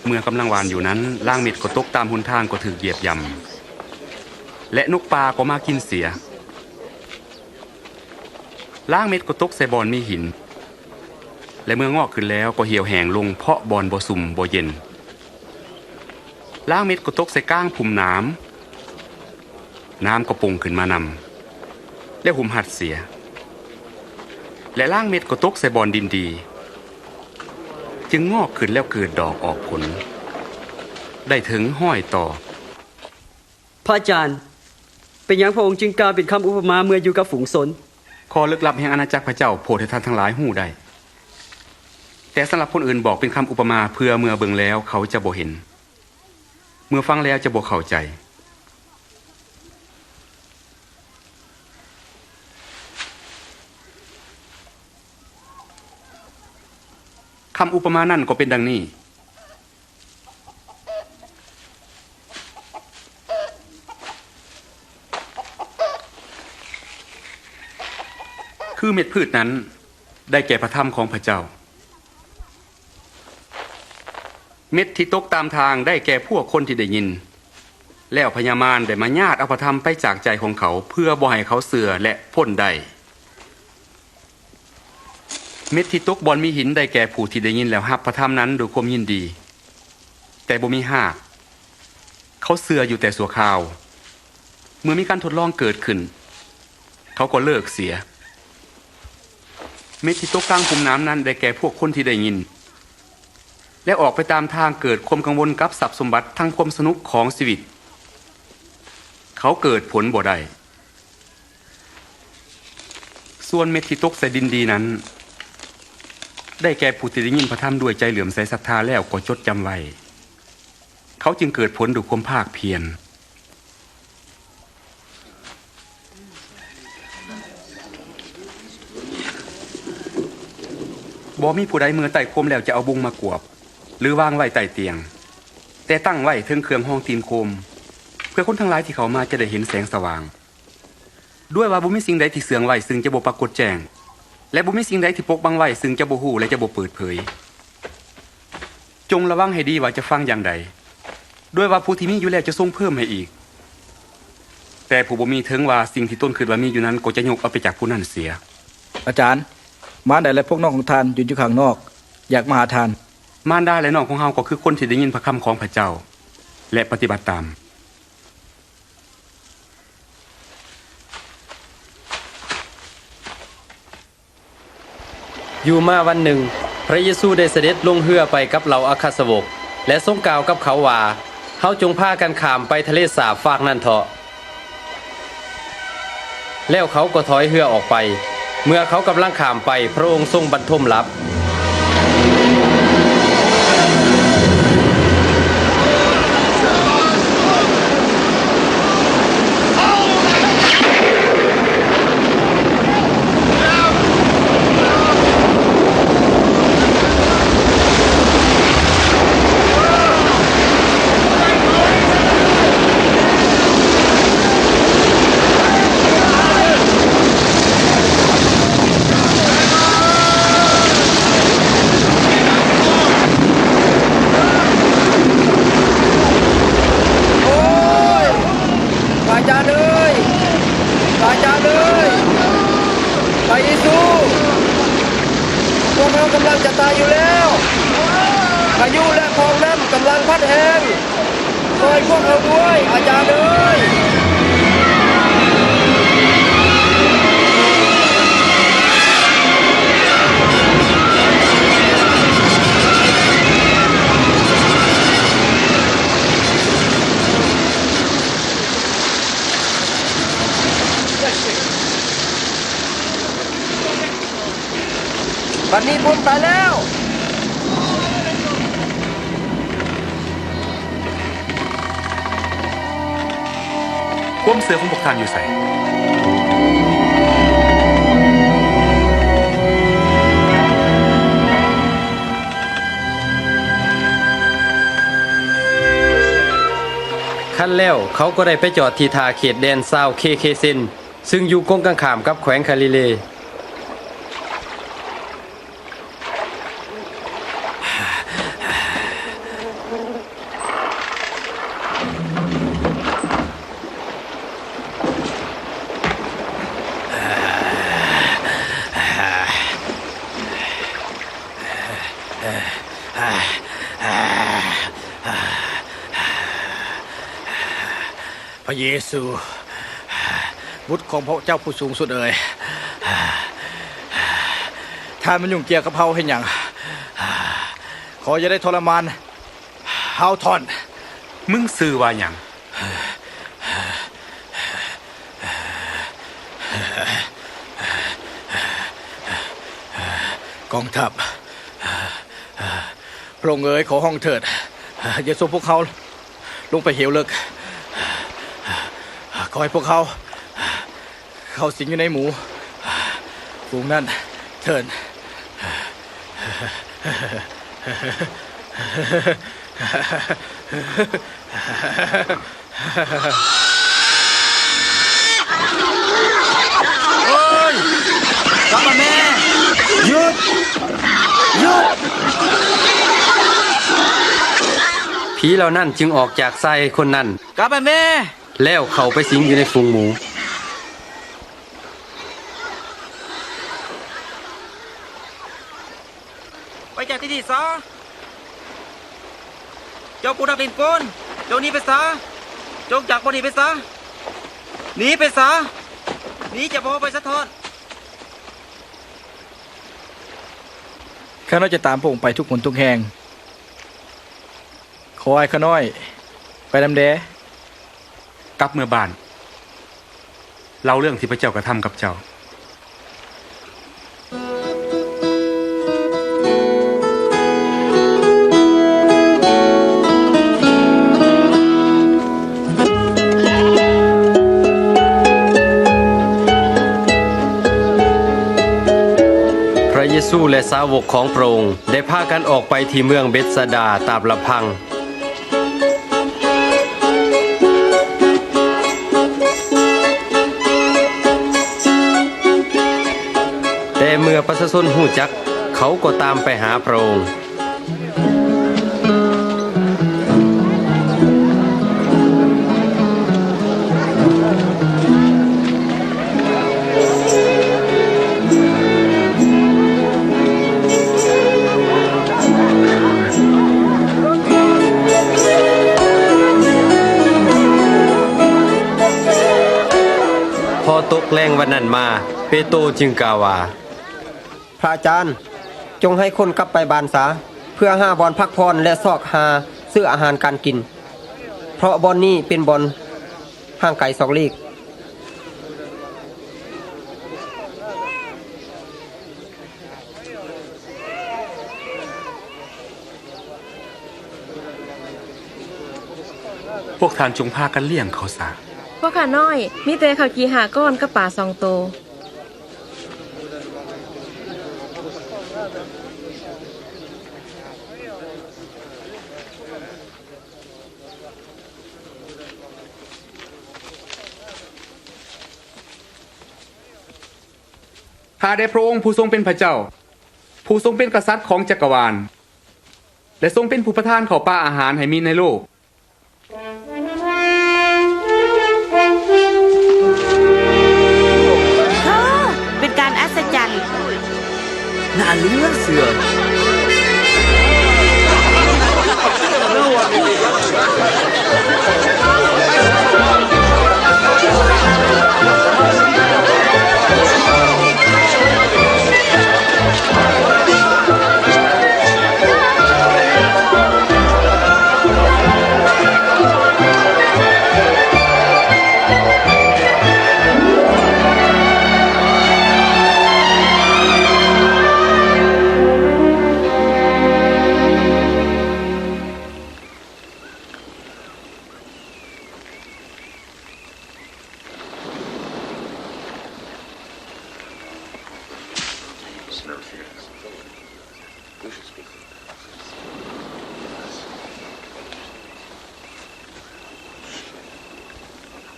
เมื่อกำลังหว่านอยู่นั้นล่างเม็ดก็ตกตามหนทางก็ถูกเหยียบย่ำและนกปลาก็มากินเสียล่างเม็ดก็ตกใส่บอนมีหินและเมื่องอกขึ้นแล้วก็เหี่ยวแห้งลงเพราะบอนบ่สุ่มบ่เย็นล่างเม็ดก็ตกใส่ก้างพุ่มน้ำก็ปุ่งขึ้นมานำและหุ่มหัดเสียและล่างเม็ดก็ตกใส่บอนดินดีจึงงอกขึ้นแล้วเกิดดอกออกผลได้ถึงห้อยต่อพระอาจารย์เป็นอย่างพระองค์จึงกล่าวเป็นคำอุปมาเมื่ออยู่กับฝูงชนข้อลึกลับแห่งอาณาจักรพระเจ้าโปรดให้ท่านทั้งหลายหู้ได้แต่สำหรับคนอื่นบอกเป็นคำอุปมาเพื่อเมื่อเบิ่งแล้วเขาจะบ่เห็น เมื่อฟังแล้วจะบ่เข้าใจคำอุปมานั่นก็เป็นดังนี้คือเม็ดพืชนั้นได้แก่พระธรรมของพระเจ้าเม็ดที่ตกตามทางได้แก่พวกคนที่ได้ยินแล้วพญามารได้มาญาติเอาพระธรรมไปจากใจของเขาเพื่อบ่ให้เขาเสื่อและพ้นได้เม็ดที่ตกบอนมีหินได้แก่ผู้ที่ได้ยินแล้วรับพระธรรมนั้นด้วยความยินดีแต่บ่มีหากเขาเสื่ออยู่แต่ชั่วคราวเมื่อมีการทดลองเกิดขึ้นเขาก็เลิกเสียเม็ดที่ตกกลางภูมิน้ำนั้นได้แก่พวกคนที่ได้ยินและออกไปตามทางเกิดความกังวลกับทรัพย์สมบัติทั้งความสนุกของชีวิตเขาเกิดผลบ่ได้ส่วนเม็ดที่ตกใส่ดินดีนั้นได้แก่ผู้ที่ได้ยินพระธรรมด้วยใจเหลื่อมใสศรัทธาแล้วก็จดจำไว้เขาจึงเกิดผลด้วยความภาคเพียรบ่มีผู้ใดมือไต่โคมแล้วจะเอาบุงมากวบหรือวางไว้ใต้เตียงแต่ตั้งไว้ถึงเครื่องห้องตีนโคมเพื่อคนทั้งหลายที่เขามาจะได้เห็นแสงสว่างด้วยว่าบ่มีสิ่งใดที่เสื่องไว้ซึ่งจะบ่ปรากฏแจ้งและบ่มีสิ่งใดที่ปกบังไว้ซึ่งจะบ่ฮู้และจะบ่เปิดเผยจงระวังให้ดีว่าจะฟังอย่างใดด้วยว่าผู้ที่มีอยู่แล้วจะทรงเพิ่มให้อีกแต่ผู้บ่มีถึงว่าสิ่งที่ต้นคิดว่ามีอยู่นั้นก็จะยกเอาไปจากผู้นั้นเสียอาจารย์มารดาและพวกน้องของท่านอยู่ข้างนอกอยากมาหาท่านมารดาและน้องของเฮาก็คือคนที่ได้ยินพระคำของพระเจ้าและปฏิบัติตามอยู่มาวันหนึ่งพระเยซูได้เสด็จลงเรือไปกับเหล่าอัครสาวกและทรงกล่าวกับเขาว่าเฮาจงพากันข้ามไปทะเลสาบฝากนั่นเถาะแล้วเขาก็ถอยเรือออกไปเมื่อเขากำลังข้ามไปพระองค์ทรงบรรทมหลับบัดนี้ผมตายแล้ว ความเสือของพวกท่านอยู่ไสขั้นแล้วเขาก็ได้ไปจอดที่ท่าเขตแดนซาวเคเคเซนซึ่งอยู่กงกังขามกับแขวงคาลิเลพระเยซูบุตรของพระเจ้าผู้สูงสุดเอ่ยท่านมันยุ่งเกี่ยวกับเฮาเห็นอย่างขอจะได้ทรมานเฮาทอนมึงซื่อว่าหยังกองทัพพระองค์เอ๋ยขอห้องเถิดอย่าส่งพวกเขา ลงไปเหวลึกขอให้พวกเขาสิงอยู่ในหมูฝูงนั้นเถินโอ้ยกลับมาแม่หยุด ผีเหล่านั้นจึงออกจากไส้คนนั้น กลับมาแม่ แล้วเข้าไปสิงอยู่ในฝูงหมู ไปจากที่นี่ซะเจ้าปูนักดินโกนเจ้าหนีไปซะจงจากบ่นี้ไปซะหนีไปซะหนีจะบ่ไปสะท้อนข้าน้อยจะตามพระองค์ไปทุกหนทุกแห่งขอให้ข้าน้อยไปนำแด กลับเมื่อบ้านเล่าเรื่องที่พระเจ้ากระทำกับเจ้า พระเยซูและสาวกของพระองค์ได้พากันออกไปที่เมืองเบธสดาตามลำพังแต่เมื่อประชาชนหู้จักเขาก็ตามไปหาพระองค์พอตกแรงวันนั้นมาเปโตรจึงกล่าวว่าพระอาจารย์จงให้คนกลับไปบ้านซะเพื่อหาบอนพักพรและซอกหาซื้ออาหารการกินเพราะบอนนี้เป็นบอนห่างไกล2 ลี้ พวกท่านจงพากันเลี้ยงเขาซะ พวกข้าน้อยมีแต่ข้าวกีหาก้อนกับป่า2 โตข้าได้พระองค์ผู้ทรงเป็นพระเจ้า ผู้ทรงเป็นกษัตริย์ของจักรวาล และทรงเป็นผู้ประทานข้าวปลาอาหารให้มีในโลก เป็นการอัศจรรย์ น่าเหลือเสือ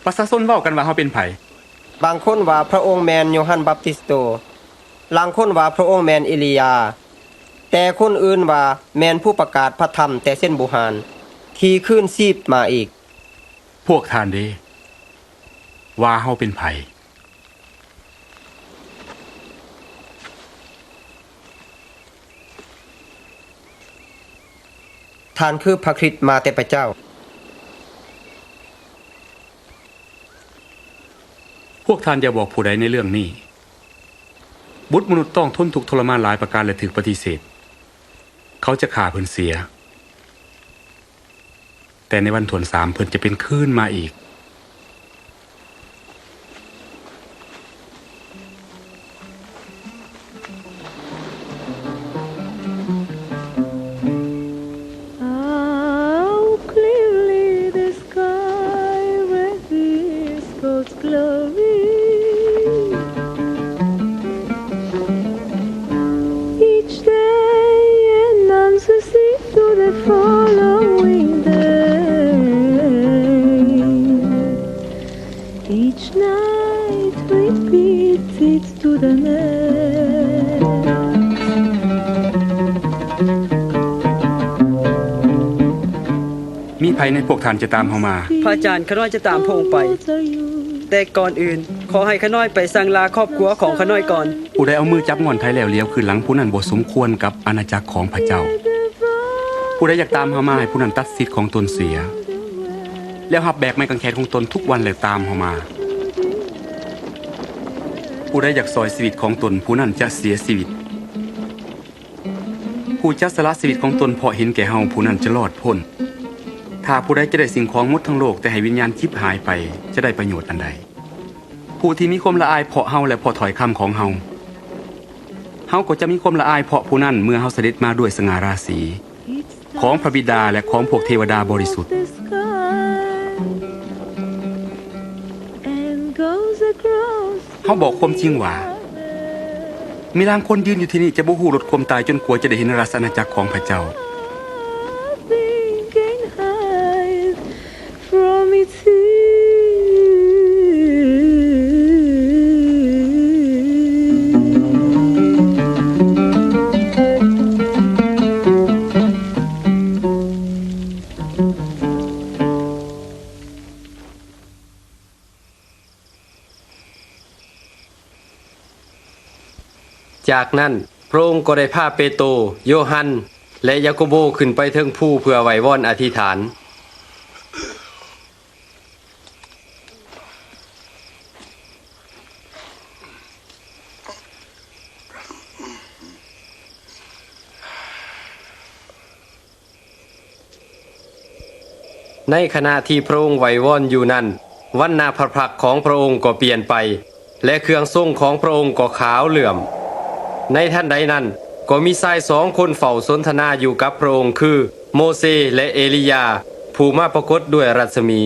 ประชาชนเว้ากันว่าเฮาเป็นไผ บางคนว่าพระองค์แมนโยฮันบัพติสโตลางคนว่าพระองค์แมนเอลียาแต่คนอื่นว่าแมนผู้ประกาศพระธรรมแต่เส้นบุหารที่ขึ้นชีพมาอีก พวกท่านเด้ว่าเฮาเป็นไผ ท่านคือพระคริสต์มาแต่พระเจ้า พวกท่านอย่าบอกผู้ใดในเรื่องนี้ บุตรมนุษย์ต้องทนทุกข์ทรมานหลายประการและถูกปฏิเสธ เขาจะฆ่าเพิ่นเสีย แต่ในวันถวน3เพิ่นจะเป็นคืนมาอีก How clearly the following day. Each night repeats it to the next. มีภัยในพวกท่านจะตามเฮามา พระอาจารย์ข้าน้อยจะตามพระองค์ไป แต่ก่อนอื่นขอให้ข้าน้อยไปสั่งลาครอบครัวของข้าน้อยก่อน ผู้ใดเอามือจับงอนไทยแล้วเลี้ยวคือหลังผู้นั้นบ่สมควรกับอาณาจักรของพระเจ้า ผู้ใดอยากตามเฮามาให้ผู้นั้นตัดสิทธิ์ของตนเสีย แล้วรับแบกไม้กางเขนของตนทุกวันแล้วตามเฮามา ผู้ใดอยากซอยชีวิตของตนผู้นั้นจะเสียชีวิต ผู้จะสละชีวิตของตนเพราะเห็นแก่เฮาผู้นั้นจะรอดพ้น ถ้าผู้ใดจะได้สิ่งของหมดทั้งโลกแต่ให้วิญญาณชิบหายไปจะได้ประโยชน์อันใด ผู้ที่มีความละอายเพราะเฮาและเพราะถอยคำของเฮาก็จะมีความละอายเพราะผู้นั้นเมื่อเฮาเสด็จมาด้วยสง่าราศีของพระบิดาและของพวกเทวดาบริสุทธิ์ เฮาบอกความจริงว่ามีลางคนยืนอยู่ที่นี่จะบ่ฮู้ลดความตายจนกว่าจะได้เห็นราชอาณาจักรของพระเจ้า From its heat. จากนั้นพระองค์ก็ได้พาเปโตรโยฮันและยาโคโบขึ้นไปเทิงภูเพื่อไหว้วอนอธิษฐานในขณะที่พระองค์ไหว้วอนอยู่นั้นวรรณาพระพักตร์ของพระองค์ก็เปลี่ยนไปและเครื่องทรงของพระองค์ก็ขาวเหลื่อมในท่านใดนั้นก็มีชาย2 คนเฝ้าสนทนาอยู่กับพระองค์คือโมเสสและเอลียาผู้มาปรากฏด้วยรัศมี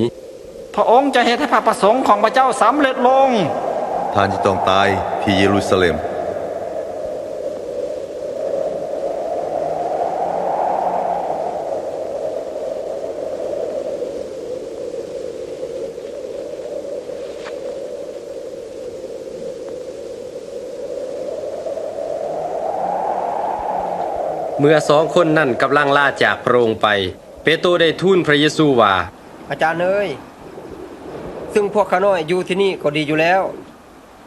พระองค์จะเฮ็ดให้พระประสงค์ของพระเจ้าสำเร็จลง ท่านจะต้องตายที่เยรูซาเล็มเมื่อ2 คนนั่นกำลังลาจากพระองค์ไปเปโตรได้ทูลพระเยซูว่าอาจารย์เอ๋ยซึ่งพวกข้าน้อยอยู่ที่นี่ก็ดีอยู่แล้ว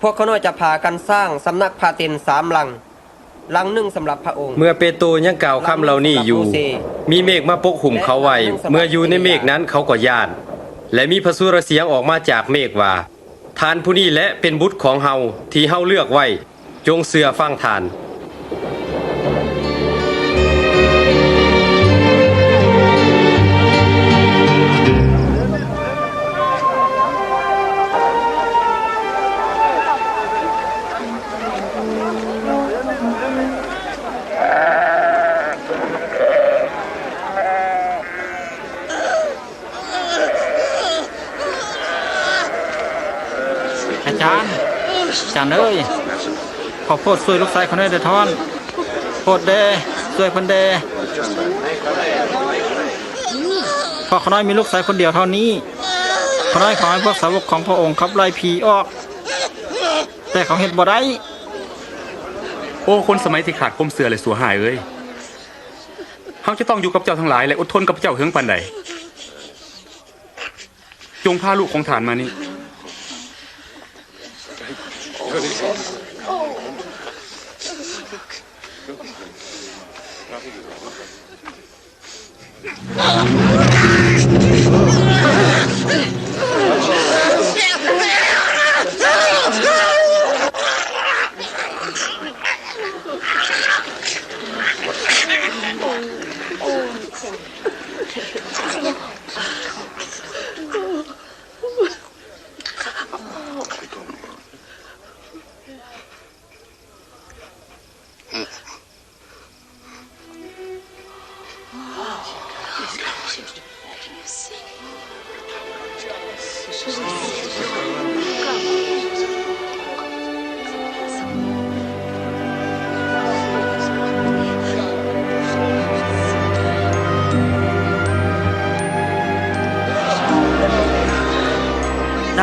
พวกข้าน้อยจะพากันสร้างสำนักพาเต็น3 หลังหนึ่งสำหรับพระองค์เมื่อเปโตรยังกล่าวคำเหล่านี้อยู่มีเมฆมาปกคลุมเขาไว้เมื่ออยู่ในเมฆนั้นเขาก็ย่านและมีพระสุรเสียงออกมาจากเมฆว่าท่านผู้นี้และเป็นบุตรของเฮาที่เฮาเลือกไว้จงเชื่อฟังท่านอาจารย์เอ้ยขอโพดช่วยลูกชายเขาหน่อยเด้อท่อนโพดเด้ช่วยเพิ่นเด้พอเขาน้อยมีลูกชายคนเดียวเท่านี้เขาน้อยขอให้พวกสาวกของพระองค์ขับไล่ผีออก แต่เขาเฮ็ดบ่ได้ โอ้คนสมัยที่ขาดความเสื่อและสัวหายเอ้ยเฮาจะต้องอยู่กับเจ้าทั้งหลายและอดทนกับเจ้าเฮิงปานใดจงพาลูกของท่านมานี่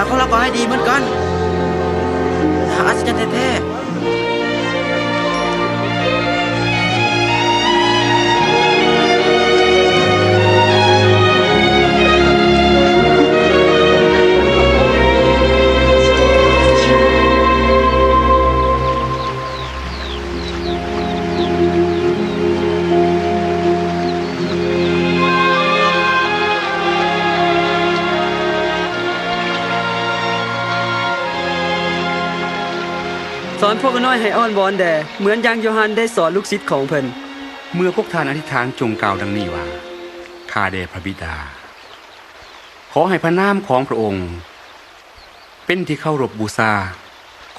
าของเราก็ให้ดีเหมือนกันอัศจรรย์แท้ๆสอนพวกน้อยให้อ้อนวอนแด่เหมือนอย่างโยฮันได้สอนลูกศิษย์ของเพิ่น เมื่อพวกท่านอธิษฐานจงกล่าวดังนี้ว่าข้าแต่พระบิดาขอให้พระนามของพระองค์เป็นที่เคารพบูชา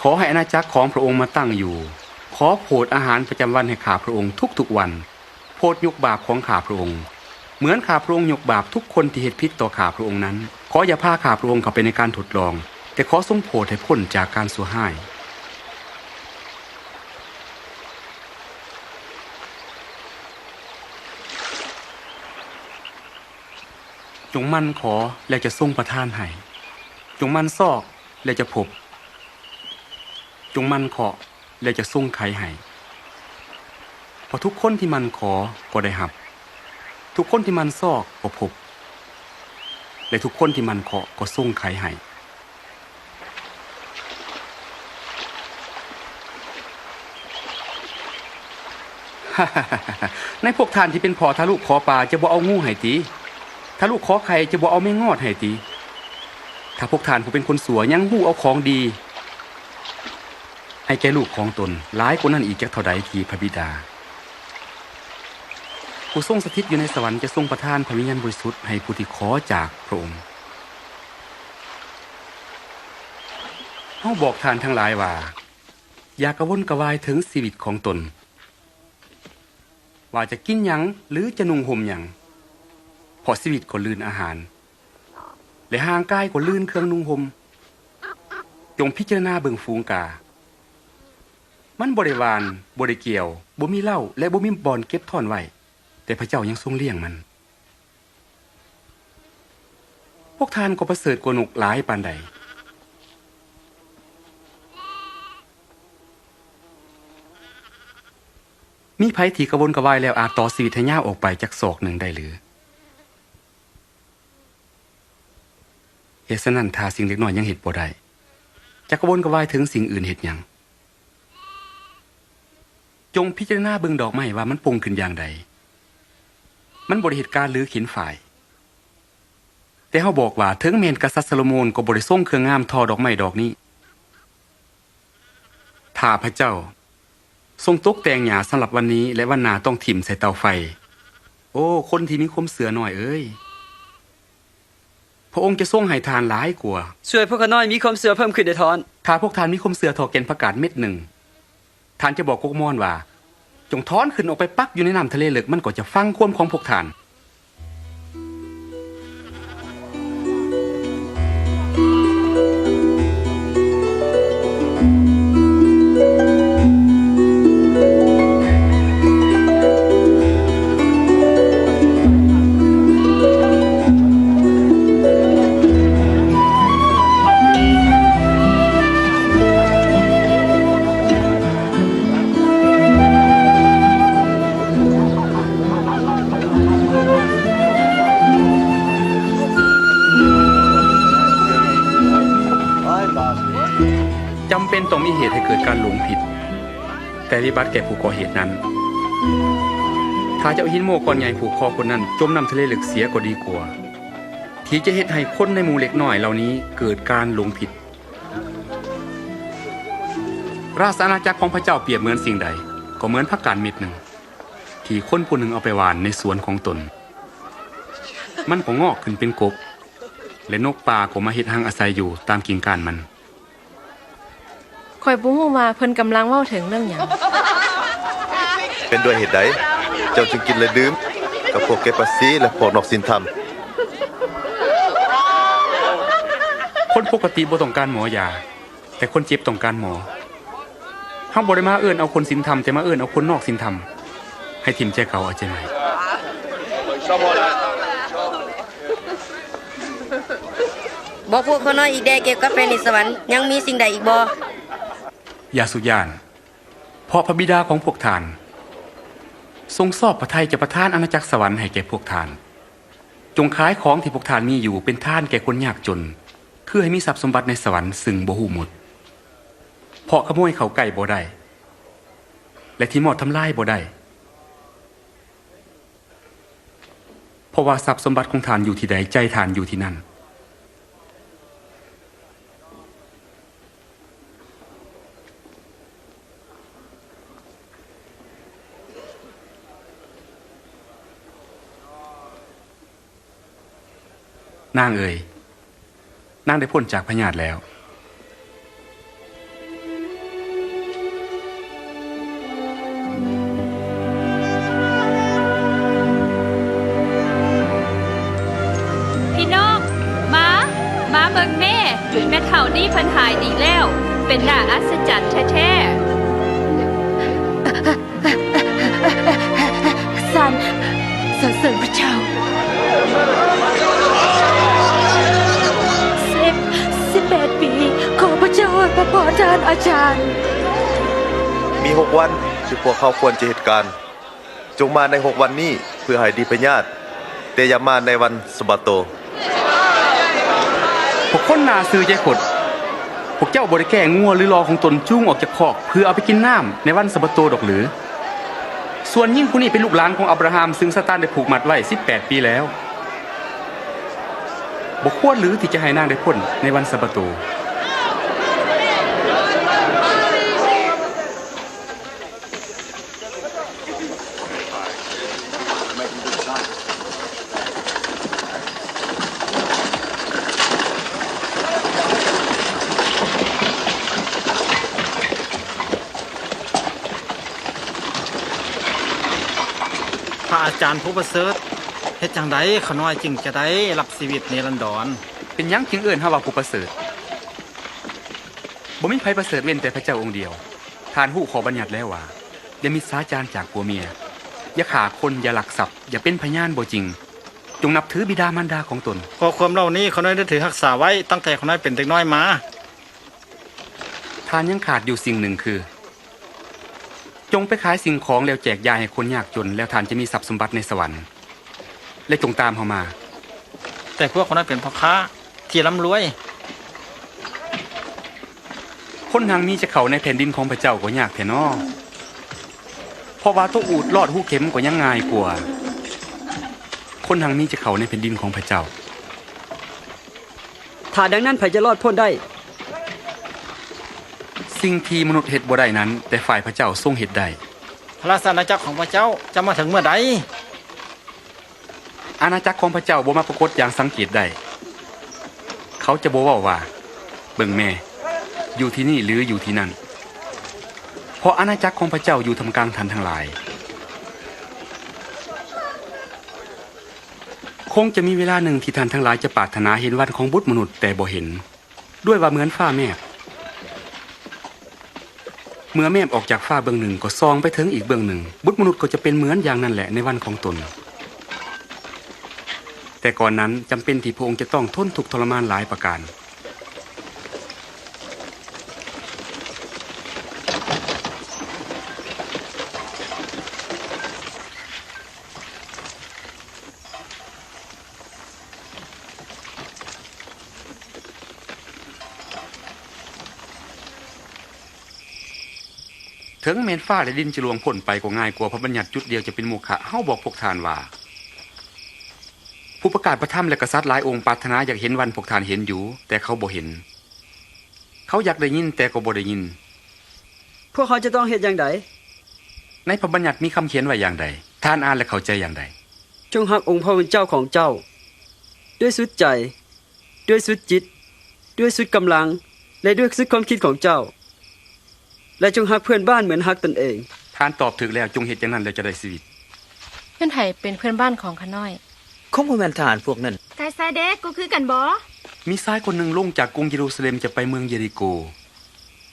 ขอให้อาณาจักรของพระองค์มาตั้งอยู่ขอโปรดอาหารประจำวันให้ข้าพระองค์ทุกๆวันโปรดยกบาปของข้าพระองค์เหมือนข้าพระองค์ยกบาปทุกคนที่เหตุผิดต่อข้าพระองค์นั้นขออย่าพาข้าพระองค์เข้าไปในการทดลองแต่ขอทรงโปรดให้พ้นจากการสั่วห้ายจงมั่นขอและจะทรงประทานให้จงมั่นซอกและจะพบจงมั่นขอและจะทรงไขให้เพราะทุกคนที่มันขอก็ได้รับทุกคนที่มันซอกก็พบและทุกคนที่มันขอก็ทรงไขให้ ในพวกท่านที่เป็นพ่อทะลุขอปลาจะบ่เอางูให้ตีถ้าลูกขอไข่จะบ่เอาไม่งอดให้ตีถ้าพวกท่านผู้เป็นคนสัวยังหู้เอาของดีให้แก่ลูกของตนหลายคนนั้นอีกจักเท่าใดทีพระบิดาผู้ทรงสถิตอยู่ในสวรรค์จะทรงประทานพระวิญญาณบริสุทธิ์ให้ผู้ที่ขอจากพระองค์เฮาบอกท่านทั้งหลายว่าอย่ากระวนกระวายถึงชีวิตของตนว่าจะกินหยังหรือจะนุ่งห่มหยังเพราะชีวิตก็ลื่นอาหารและห่างกายก็ลื่นเครื่องนุ่งห่มจงพิจารณาเบิ่งฝูงกามันบริวารบริเกี่ยวบ่มีเหล้าและบ่มีบ่อนเก็บท่อนไว้แต่พระเจ้ายังทรงเลี้ยงมันพวกท่านก็ประเสริฐกว่านกหลายปานใดมีไผที่กระวนกระวายแล้วอาจต่อชีวิตให้ยาวออกไปจากศอกหนึ่งได้หรือเหตุฉะนั้นถ้าสิ่งเล็กน้อยยังเฮ็ดบ่ได้จะกระวนกระวายถึงสิ่งอื่นเฮ็ดหยังจงพิจารณาเบิ่งดอกไม้ว่ามันปงขึ้นอย่างใดมันบ่ได้เหตุการณ์หรือขินฝ่ายแต่เฮาบอกว่าถึงแม้นกษัตริย์โซโลมอนก็บ่ได้ทรงเครื่องงามทอดอกไม้ดอกนี้ถ้าพระเจ้าทรงตกแต่งหญ้าสำหรับวันนี้และวันหน้าต้องถิ่มใส่เตาไฟโอ้คนที่มีความเสื่อน้อยเอ้ยพระองค์จะทรงให้ทานหลายกว่าช่วยพวกน้อยมีความเสื่อเพิ่มขึ้นได้ทอนถ้าพวกท่านมีความเสื่อทอแก่นผักกาดเม็ดหนึ่งท่านจะบอกกกม่อนว่าจงถอนขึ้นออกไปปักอยู่ในน้ำทะเลลึกมันก็จะฟังความของพวกท่านจำเป็นต้องมีเหตุให้เกิดการหลงผิดแต่วิบัติแก่ผู้ก่อเหตุนั้นถ้าจะเอาหินโม่ก้อนใหญ่ผูกคอคนนั้นจมน้ำทะเลลึกเสียก็ดีกว่าที่จะเฮ็ดให้คนในหมู่เล็กน้อยเหล่านี้เกิดการหลงผิดราชอาณาจักรของพระเจ้าเปรียบเหมือนสิ่งใดก็เหมือนผักกาดเม็ดหนึ่งที่คนผู้หนึ่งเอาไปหว่านในสวนของตนมันก็งอกขึ้นเป็นกกและนกป่าก็มาเฮ็ดรังอาศัยอยู่ตามกิ่งก้านมันข่อยบ่ฮู้ว่าเพิ่นกำลังเว้าถึงเรื่องหยังเป็นด้วยเหตุใดเจ้าจึงกินและดื่มกับพวกเก็บภาษีและพวกนอกศีลธรรมคนปกติบ่ต้องการหมอยาแต่คนเจ็บต้องการหมอเฮาบ่ได้มาเอิ้นเอาคนศีลธรรมแต่มาเอิ้นเอาคนนอกศีลธรรมให้ทิ่มใจเขาเอาใจใหม่ บอกพวกเขาน้อยอีกแดเกี่ยวกับแผ่นดินสวรรค์ยังมีสิ่งใดอีกบ่ ยาสุยานเพราะพระบิดาของพวกท่าน ทรงสอบพระทัยจะประทานอาณาจักรสวรรค์ให้แก่พวกท่าน จงขายของที่พวกท่านมีอยู่เป็นทานแก่คนยากจนคือให้มีทรัพย์สมบัติในสวรรค์ซึ่งบ่ฮู้หมด เพราะขโมยเข้าใกล้บ่ได้และที่หมอดทำลายบ่ได้เพราะว่าทรัพย์สมบัติของท่านอยู่ที่ใดใจท่านอยู่ที่นั่นนางเอ๋ยนางได้พ้นจากพญาติแล้ว พี่น้องมาเบิ่งแม่เฒ่านี่เพิ่นหายดีแล้ว เป็นน่าอัศจรรย์แท้ๆ สันสรรเสริญพระเจ้า18 ปีขอพระเจ้าอวยพรท่านอาจารย์ มี6 วันที่พวกเขาควรจะเหตุการณ์จงมาใน6 วันนี้เพื่อให้ดีพญาติแต่อย่ามาในวันสะบาโต พวกคนนาซื้อใจขดพวกเจ้าบ่ได้แก่งัวหรือรอของตนจูงออกจากคอกเพื่อเอาไปกินน้ำในวันสะบาโตดอกหรือส่วนยิ่งผู้นี้เป็นลูกหลานของอับราฮัมซึ่งซาตานได้ผูกมัดไว้18 ปีแล้วบ่ควรหรือที่จะให้นางได้พ้นในวันสะบาโตพระอาจารย์ผู้ประเสริฐเฮ็ดจังไดขาน้อยจึงจะได้รับชีวิตนิรันดร เป็นหยังจึงเอิ้นเฮาว่าผู้ประเสริฐบ่มีไผประเสริฐเว้นแต่พระเจ้าองค์เดียวท่านฮู้ข้อบัญญัติแล้วว่าอย่ามิจฉาจารจากผัวเมียอย่าฆ่าคนอย่าลักทรัพย์อย่าเป็นพยานบ่จริงจงนับถือบิดามารดาของตนพอความเหล่านี้ขาน้อยได้ถือรักษาไว้ตั้งแต่ขาน้อยเป็นเด็กน้อยมาท่านยังขาดอยู่สิ่งหนึ่งคือจงไปขายสิ่งของแล้วแจกจ่ายให้คนยากจนแล้วท่านจะมีทรัพย์สมบัติในสวรรค์และจงตามเขามาแต่พวกคนนั้นเป็นพ่อค้าที่ร่ำรวยคนทางนี้จะเข้าในแผ่นดินของพระเจ้าก็ยากแท้น้อเพราะว่าตัวอูฐลอดหูเข็มก็ยังง่ายกว่าคนทางนี้จะเข้าในแผ่นดินของพระเจ้าถ้าดังนั้นไผจะรอดพ้นได้สิ่งที่มนุษย์เฮ็ดบ่ได้นั้นแต่ฝ่ายพระเจ้าทรงเฮ็ดได้พระราชอาณาจักรของพระเจ้าจะมาถึงเมื่อใดอาณาจักรของพระเจ้าบ่มาปรากฏอย่างสังเกตได้เขาจะบ่เว้าว่าเบิ่งแม่อยู่ที่นี่หรืออยู่ที่นั่นเพราะอาณาจักรของพระเจ้าอยู่ท่ามกลางท่านทั้งหลายคงจะมีเวลาหนึ่งที่ท่านทั้งหลายจะปรารถนาเห็นวันของบุตรมนุษย์แต่บ่เห็นด้วยว่าเหมือนฟ้าแมบเมื่อแมบออกจากฟ้าเบื้องหนึ่งก็ซองไปถึงอีกเบื้องหนึ่งบุตรมนุษย์ก็จะเป็นเหมือนอย่างนั้นแหละในวันของตนแต่ก่อนนั้นจำเป็นที่พระองค์จะต้องทนทุกข์ทรมานหลายประการถึงแม้นฟ้าและดินจะลวงพ้นไปก็ง่ายกว่าพระบัญญัติจุดเดียวจะเป็นโมฆะเฮาบอกพวกท่านว่าผู้ประกาศพระธรรมและกษัตริย์หลายองค์ปรารถนาอยากเห็นวันพวกท่านเห็นอยู่แต่เขาบ่เห็นเขาอยากได้ยินแต่ก็บ่ได้ยินพวกเขาจะต้องเฮ็ดอย่างใดในพระบัญญัติมีคำเขียนไว้อย่างใดท่านอ่านและเข้าใจอย่างใดจงรักองค์พระผู้เป็นเจ้าของเจ้าด้วยสุดใจด้วยสุดจิตด้วยสุดกำลังและด้วยสุดความคิดของเจ้าและจงรักเพื่อนบ้านเหมือนรักตนเองท่านตอบถูกแล้วจงเฮ็ดอย่างนั้นแล้วจะได้ชีวิตเพื่อนไห้เป็นเพื่อนบ้านของข้าน้อยคงบ่แม่นทหารพวกนั้นกายซาเดกก็คือกันบ่มีชายคนหนึ่งลงจากกรุงเยรูซาเล็มจะไปเมืองเยริโก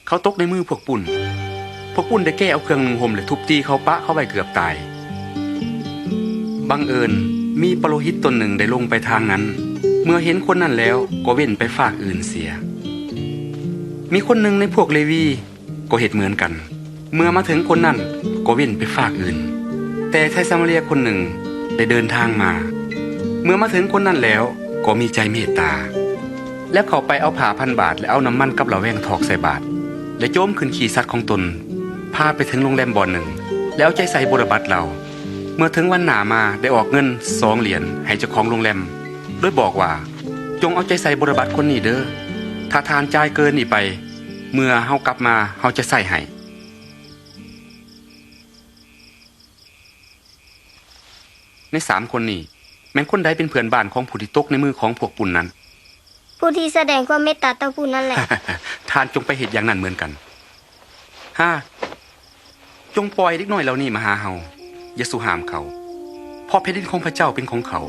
เขาตกในมือพวกปุ่นได้แก้เอาเครื่องนุ่งห่มและทุบตีเขาปะเข้าไปเกือบตายบังเอิญมีปโลหิตตนหนึ่งได้ลงไปทางนั้น เมื่อเห็นคนนั้นแล้วก็เว้นไปฝากอื่นเสีย มีคนหนึ่งในพวกเลวีก็เหตุเหมือนกัน เมื่อมาถึงคนนั้นก็เว้นไปฝากอื่น แต่ชายซามาเรียคนหนึ่งได้เดินทางมา เมื่อมาถึงคนนั้นแล้วก็มีใจเมตตา แล้วเขาไปเอาผ้าพันบาทและเอาน้ำมันกับเหล้าแว่งถอกใส่บาตรและโจมขึ้นขี่สัตว์ของตนพาไปถึงโรงแรมบ่อนหนึ่งแล้วใจใส่บรบัตรเราเมื่อถึงวันหนามาได้ออกเงิน2 เหรียญให้เจ้าของโรงแรมโดยบอกว่าจงเอาใจใส่บรบัตรคนนี้เด้อถ้าทานจ่ายเกินนี่ไปเมื่อเฮากลับมาเฮาจะใส่ให้ใน3 คนนี้แม้นคนใดเป็นเพื่อนบ้านของผู้ที่ตกในมือของพวกปุ่นนั้น ผู้ที่แสดงความเมตตาต่อผู้นั่นแหละ ทานจงไปเหตุอย่างนั้นเหมือนกันจงปล่อยเด็กน้อยเหล่านี้มาหาเฮาอย่าสู่ห้ามเขาเพราะแผ่นดินของพระเจ้าเป็นของเขา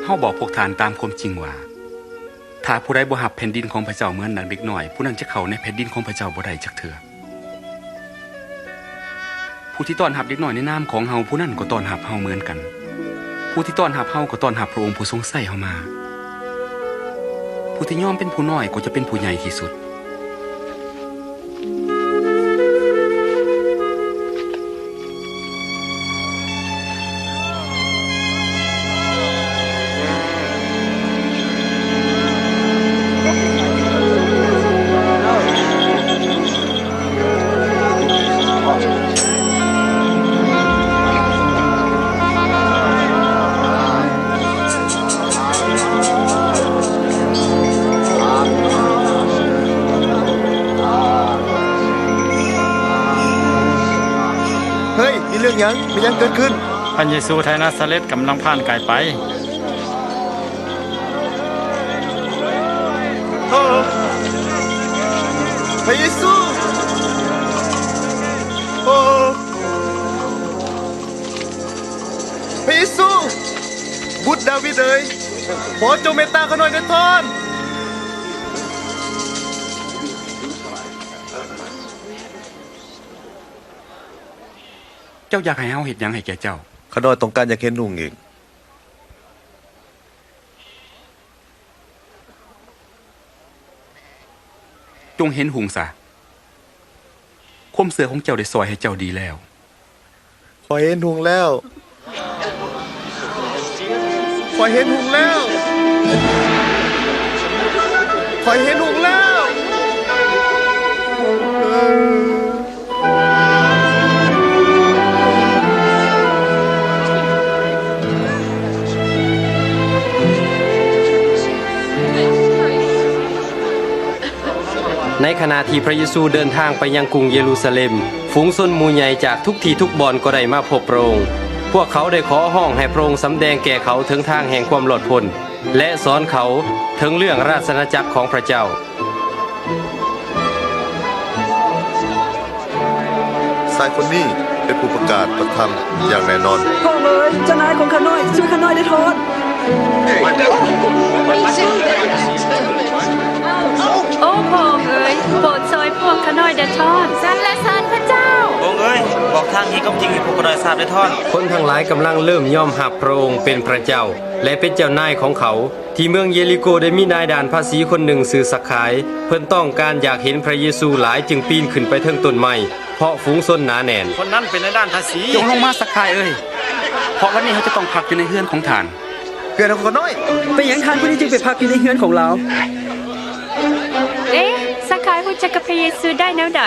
เฮาบอกพวกทานตามความจริงว่าถ้าผู้ใดบ่รับแผ่นดินของพระเจ้าเหมือนดังเด็กน้อยผู้นั้นจะเข้าในแผ่นดินของพระเจ้าบ่ได้จักเทื่อผู้ที่ต้อนรับเด็กน้อยในนามของเฮาผู้นั้นก็ต้อนรับเฮาเหมือนกันผู้ที่ต้อนรับเฮาก็ต้อนรับพระองค์ผู้ทรงใส่เฮามาผู้ที่ยอมเป็นผู้น้อยก็จะเป็นผู้ใหญ่ที่สุดเฮ้ยมีเรื่องหยังมีหยังเกิดขึ้น พระเยซูไทยนาซาเรตกำลังผ่านไกลไป พระเยซูโอ้พระเยซูบุตรดาวิดเอ๋ยขอจงเมตตาเขาหน่อยนะท่าน เจ้าอยากให้เฮาเฮ็ดหยังให้แก่เจ้า ข้าน้อยต้องการอยากเห็นลุงอีก จงเห็นหุงซะความเสือของเจ้าได้ซอยให้เจ้าดีแล้ว ขอเห็นหุงแล้วขอเห็นหุงแล้วขอเห็นหุงแล้ว ในขณะที่พระเยซูเดินทางไปยังกรุงเยรูซาเล็มฝูงชนหมู่ใหญ่จากทุกที่ทุกบอนก็ได้มาพบพระองค์พวกเขาได้ขอห้องให้พระองค์สำแดงแก่เขาถึงทางแห่งความหลอดพ้นและสอนเขาถึงเรื่องราชอาณาจักรของพระเจ้า ชายคนนี้เป็นผู้ประกาศประธรรมอย่างแน่นอน พ่อเอ๋ยเจ้านายของข้าน้อยช่วยข้าน้อยได้โทษ โอ้พระองค์เอ๋ยโปรดซอยพวกข้าน้อยเดทอนสรรเสริญพระเจ้า พระองค์เอ้ยบอกทางที่ความจริงให้พวกเราได้ทราบได้ท่อน คนทั้งหลายกำลังเริ่มยอมรับพระองค์เป็นพระเจ้าและเป็นเจ้านายของเขาที่เมืองเยริโกได้มีนายด่านภาษีคนหนึ่งซื้อสักขายเพิ่นต้องการอยากเห็นพระเยซูหลายจึงปีนขึ้นไปเทิงต้นไม้เพราะฝูงชนหนาแน่น คนนั้นเป็นในด้านภาษี จงลงมาสักคายเอ้ยเพราะวันนี้เขาจะต้องพักอยู่ในเฮือนของทาน เพื่อนของข้าน้อย เป็นอย่างทานผู้นี้จึงไปพักอยู่ในเฮือนของเรา เอ๊ะสักขายรู้จักกับพระเยซูได้แนวใด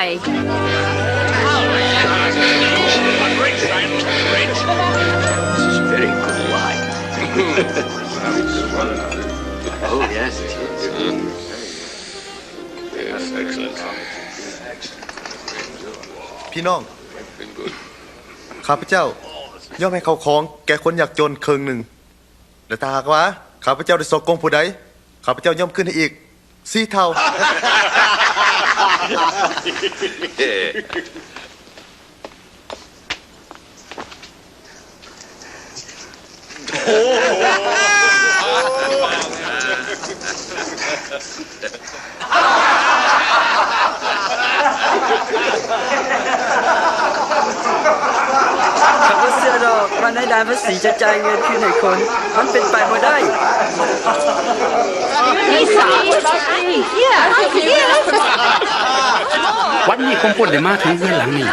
Very good wine. Oh, yes. Yes, excellent. พี่น้องข้าพเจ้าย่อมให้เขาของแก่คนยากจนครึ่งหนึ่งและถ้าหากว่าข้าพเจ้าได้สกงผู้ใดข้าพเจ้าย่อมขึ้นให้อีก4 เท่า Oh! ข้าบ่เชื่อดอกว่านายด่านภาษีจะจ่ายเงินคืนให้คน มันเป็นไปบ่ได้ วันนี้คงพ้นได้มาถึงเรือนหลังนี้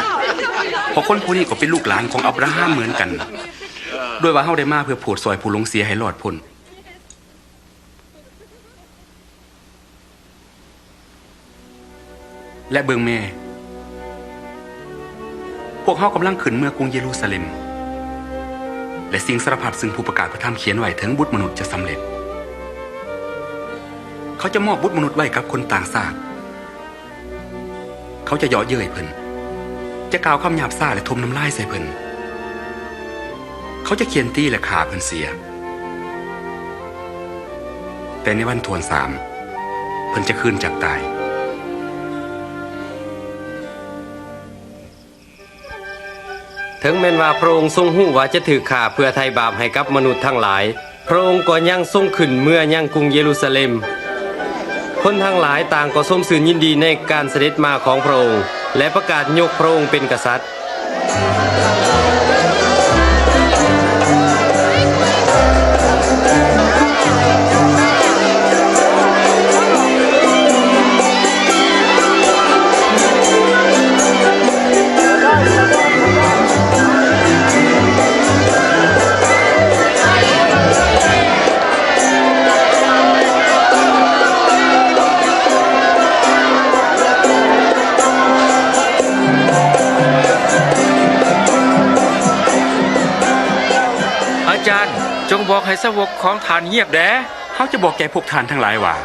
เพราะคนผู้นี้ก็เป็นลูกหลานของอับราฮัมเหมือนกันด้วยว่าเฮาได้มาเพื่อโปรดซอยผู้หลงเสียให้รอดพ้นและเบิงแม่พวกเฮากำลังขึ้นเมืองกรุงเยรูซาเล็มและสิ่งสารพัดซึ่งผู้ประกาศพระธรรมเขียนไว้ถึงบุตรมนุษย์จะสำเร็จเขาจะมอบบุตรมนุษย์ไว้กับคนต่างชาติเขาจะเยาะเย้ยเพิ่นจะกล่าวคำหยาบซ่าและทมน้ำลายใส่เพิ่นเขาจะเคียนตี้และฆ่าเพิ่นเสียแต่ในวันทวนสามเพิ่นจะคืนจากตายถึงแม้นว่าพระองค์ทรงหู้ว่าจะถือฆ่าเพื่อไถ่บาปให้กับมนุษย์ทั้งหลายพระองค์ก็ยังทรงขึ้นเมื่อยังกรุงเยรูซาเล็มคนทั้งหลายต่างก็สมสื่นยินดีในการเสด็จมาของพระองค์และประกาศยกพระองค์เป็นกษัตริย์อาจารย์จงบอกให้สาวกของท่านเงียบแด่เฮาจะบอกแก่พวกท่านทั้งหลายว่า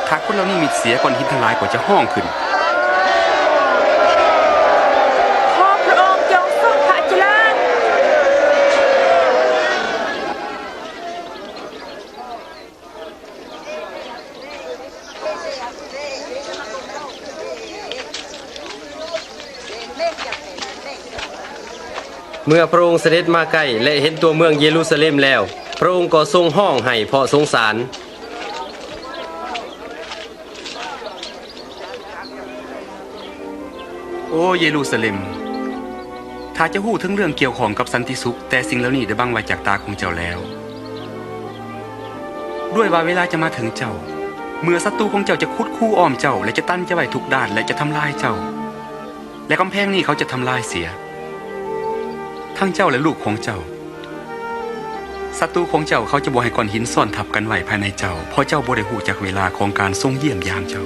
ถ้าคนเหล่านี้มีเสียก่อนหินทั้งหลายก็จะห้องขึ้นขอพระองค์จงทรงพระเจริญ เมื่อพระองค์เสด็จมาใกล้และเห็นตัวเมืองเยรูซาเล็มแล้วพระองค์ก็ทรงห้องให้เพราะสงสารโอ้เยรูซาเล็มถ้าจะหู้ถึงเรื่องเกี่ยวของกับสันติสุขแต่สิ่งเหล่านี้ได้บังไว้จากตาของเจ้าแล้วด้วยว่าเวลาจะมาถึงเจ้าเมื่อศัตรูของเจ้าจะคุดคู่อ้อมเจ้าและจะตั้นเจ้าไว้ทุกด้านและจะทำลายเจ้าและกำแพงนี้เขาจะทำลายเสียทั้งเจ้าและลูกของเจ้าศัตรูของเจ้าเขาจะบ่ให้ก้อนหินซ่อนทับกันไว้ภายในเจ้าเพราะเจ้าบ่ได้ฮู้จักเวลาของการทรงเยี่ยมยามเจ้า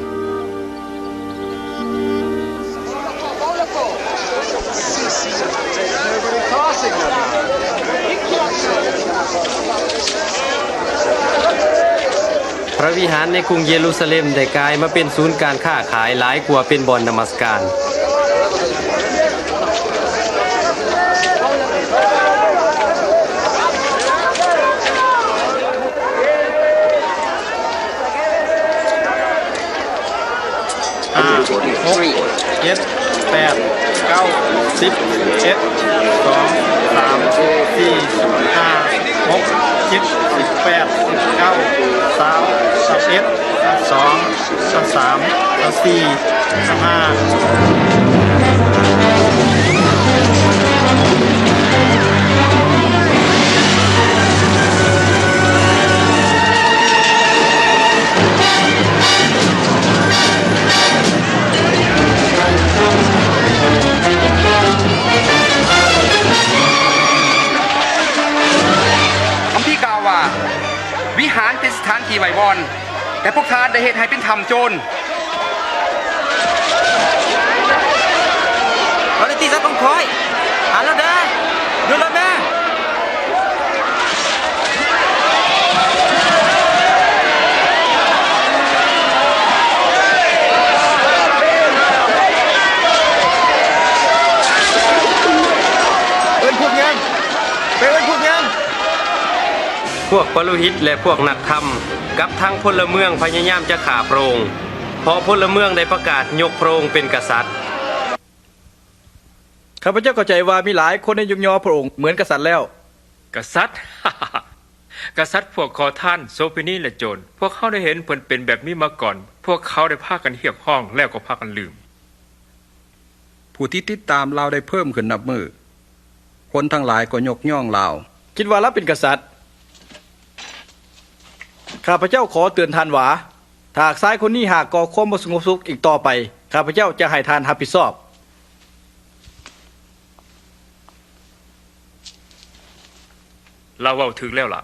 พระวิหารในกรุงเยรูซาเล็มได้กลายมาเป็นศูนย์การค้าขายหลายกว่าเป็นบ่อนนมัสการ7 8 9 10 11 2 3 4 5 6 7 8 9 30 11 12 คำที่กล่าวว่าวิหารเป็นสถานที่ไหว้วอนแต่พวกท่านได้เหตุให้เป็นธรรมโจรเราได้ตีซัดต้องคอยหาแล้วเด้อดูแล้วแม่พวกปลุหิตและพวกนักธรรมกับทั้งพลเมืองพยายามจะฆ่าพระองค์เพราะพลเมืองได้ประกาศยกพระองค์เป็นกษัตริย์ ข้าพเจ้าเข้าใจว่ามีหลายคนในยุคยอพระองค์เหมือนกษัตริย์แล้ว กษัตริย์ กษัตริย์พวกขอท่านโซฟินีและโจรพวกเขาได้เห็นเพิ่นเป็นแบบนี้มาก่อนพวกเขาได้พากันเหียบห้องแล้วก็พากันลืม ผู้ที่ติดตามเราได้เพิ่มขึ้นนับมือคนทั้งหลายก็ยกย่องเรา คิดว่าเราเป็นกษัตริย์ข้าพเจ้าขอเตือนท่านว่าถ้าหากชายคนนี้หากก่อความบ่สงบสุขอีกต่อไปข้าพเจ้าจะให้ท่านรับผิดชอบ เราเว้าถึงแล้วล่ะ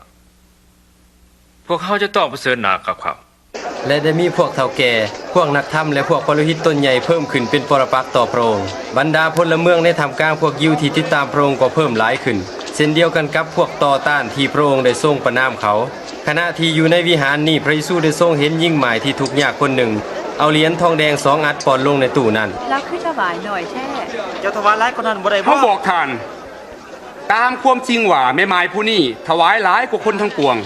พวกเขาจะต้องเผชิญหน้ากับเขา และได้มีพวกเฒ่าแก่พวกนักธรรมและพวกปรหิตตนใหญ่เพิ่มขึ้นเป็นปรปักษ์ต่อพระองค์บรรดาพลเมืองในท่ามกลางพวกยิวที่ติดตามพระองค์ก็เพิ่มหลายขึ้นเช่นเดียวกันกับพวกต่อต้านที่พระองค์ได้ทรงประนามเขาขณะที่อยู่ในวิหารนี้พระเยซูได้ทรงเห็นหญิงหมายที่ทุกข์ยากคนหนึ่งเอาเหรียญทองแดง2 อันปอนลงในตู้นั้นแล้วคือถวายหน่อยแท้ จะถวายหลายกว่านั้นบ่ได้บ่ เขาบอกท่านตามความจริงว่าแม่ไม้ผู้นี้ถวายหลายกว่าคนทั้งปวง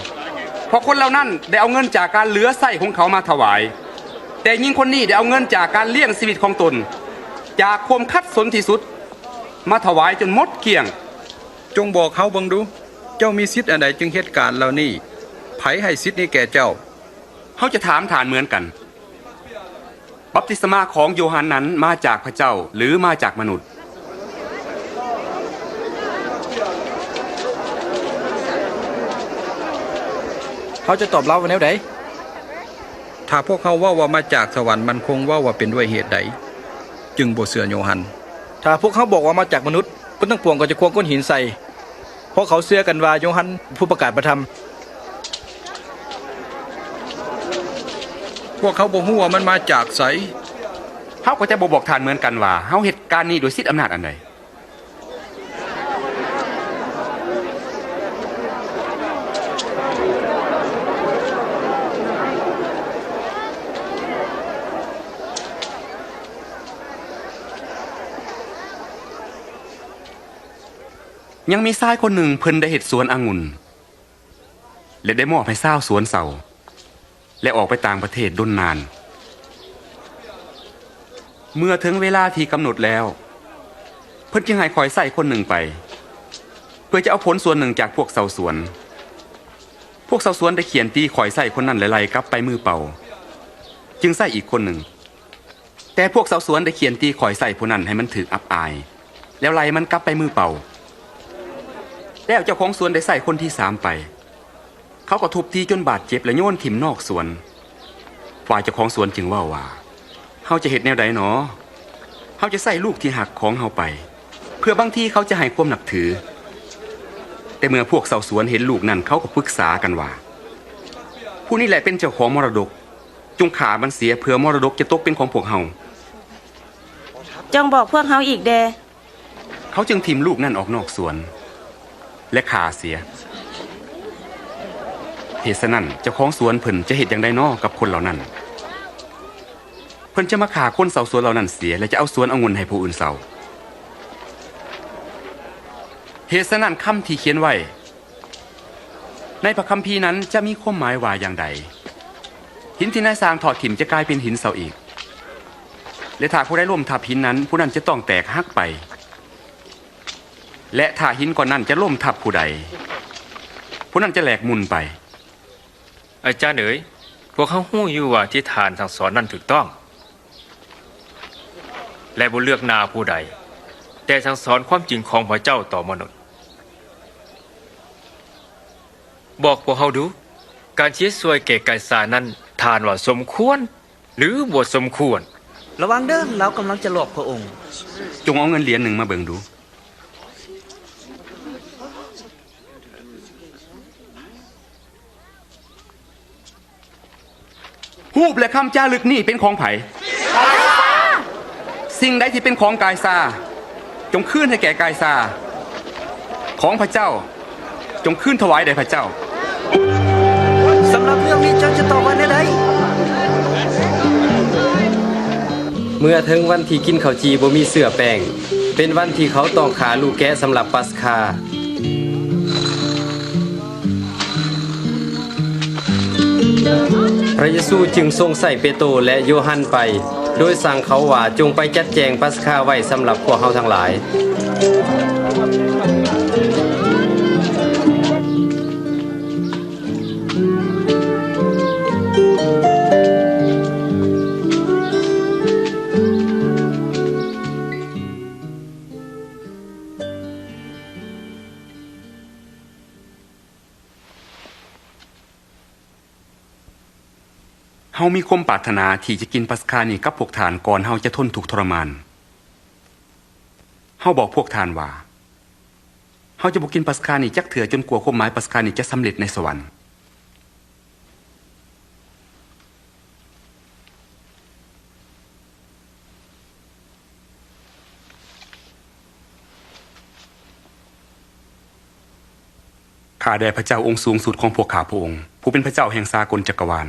เพราะคนเหล่านั้นได้เอาเงินจากการเหลือใช้ของเขามาถวายแต่หญิงคนนี้ได้เอาเงินจากการเลี้ยงชีวิตของตนจากความคัดสนที่สุดมาถวายจนหมดเกลี้ยงจงบอกเขาเบิ่งดูเจ้ามีสิทธิ์อันใดจึงเหตุการณ์เหล่านี้ไผให้สิทธิ์นี้แก่เจ้า เขาจะถามฐานเหมือนกันบัพติศมาของโยฮันนั้นมาจากพระเจ้าหรือมาจากมนุษย์เขาจะตอบเราว่าแนวใด ถ้าพวกเขาว่ามาจากสวรรค์มันคงว่าเป็นด้วยเหตุใดจึงบ่เชื่อโยฮัน ถ้าพวกเขาบอกว่ามาจากมนุษย์คนทั้งปวงก็จะควงก้อนหินใส่เพราะเขาเชื่อกันว่าโยฮันผู้ประกาศพระธรรม พวกเขาบ่ฮู้ว่ามันมาจากไส เขาก็จะบอกท่านเหมือนกันว่าเขาเหตุการณ์นี้โดยสิทธิอำนาจอันใดยังมีชายคนหนึ่งเพิ่นได้เฮ็ดสวนองุ่นและได้มอบให้ชาวสวนเสาและออกไปต่างประเทศดนนานเมื่อถึงเวลาที่กำหนดแล้วเพิ่นจึงให้คอยใส่คนหนึ่งไปเพื่อจะเอาผลส่วนหนึ่งจากพวกชาวสวนได้เขียนตีคอยใส่คนนั้นหลายๆกลับไปมือเปล่าจึงใส่อีกคนหนึ่งแต่พวกชาวสวนได้เขียนตีคอยใส่ผู้นั้นให้มันถืออับอายแล้วไล่มันกลับไปมือเปล่าแล้วเจ้าของสวนได้ใส่คนที่3ไปเขาก็ทุบตีจนบาดเจ็บและโยนถิ่มนอกสวนฝ่ายเจ้าของสวนจึงว่าเฮาจะเฮ็ดแนวใดหนอเฮาจะใส่ลูกที่หักของเฮาไปเพื่อบางทีเขาจะให้ความนับถือแต่เมื่อพวกชาวสวนเห็นลูกนั้นเขาก็ปรึกษากันว่าผู้นี้แหละเป็นเจ้าของมรดกจงฆ่ามันเสียเพื่อมรดกจะตกเป็นของพวกเฮาจงบอกพวกเฮาอีกแดเขาจึงถิ่มลูกนั้นออกนอกสวนและฆ่าเสียเหตุฉะนั้นเจ้าของสวนเพิ่นจะเฮ็ดอย่างใดน้อกับคนเหล่านั้นเพิ่นจะมาฆ่าคนเสาสวนเหล่านั้นเสียและจะเอาสวนองุ่นให้ผู้อื่นเสาเหตุฉะนั้นคำที่เขียนไว้ในพระคัมภีร์นั้นจะมีความหมายว่าอย่างใดหินที่นายสร้างถอดถิ่มจะกลายเป็นหินเสาอีกและถ้าผู้ใดล้มทับหินนั้นผู้นั้นจะต้องแตกหักไปและถ้าหินก่อนนั้นจะล้มทับผู้ใดผู้นั้นจะแหลกมุนไปอาจารย์เอ๋ยพวกเขาฮู้อยู่ว่าที่ฐานสั่งสอนนั้นถูกต้องและบ่เลือกนาผู้ใดแต่สั่งสอนความจริงของพระเจ้าต่อมนุษย์บอกพวกเขาดูการเชียร์ซวยแก่ไกซานั้นทานว่าสมควรหรือบ่สมควร ระวังเด้อเรากำลังจะหลอกพระองค์จงเอาเงินเหรียญหนึ่งมาเบิ่งดูฮูบและคำจารึกนี่เป็นของไผสิ่งใดที่เป็นของกายซาจงคืนให้แก่กายซาของพระเจ้าจงคืนถวายแด่พระเจ้าสำหรับเรื่องนี้เจ้าจะตอบว่าได้เมื่อถึงวันที่กินข้าวจีบ่มีเสื้อแป้งเป็นวันที่เขาต้องฆ่าลูกแกะสำหรับปัสคาพระเยซูจึงทรงใส่เปโตรและโยฮันไปโดยสั่งเขาว่าจงไปจัดแจงปัสคาไว้สำหรับพวกเขาทั้งหลาย ามีความปรารถนาที่จะกินปัสกานี้กับพวกทานก่อนเฮาจะทนทุกข์ทรมานเฮาบอกพวกทานว่าเฮาจะบ่กินปัสกานี้จักเถื่อจนกว่าความหมายปัสกานี้จะสำเร็จในสวรรค์ข้าแด่พระเจ้าองค์สูงสุดของพวกข้าพระองค์ผู้เป็นพระเจ้าแห่งสากลจักรวาล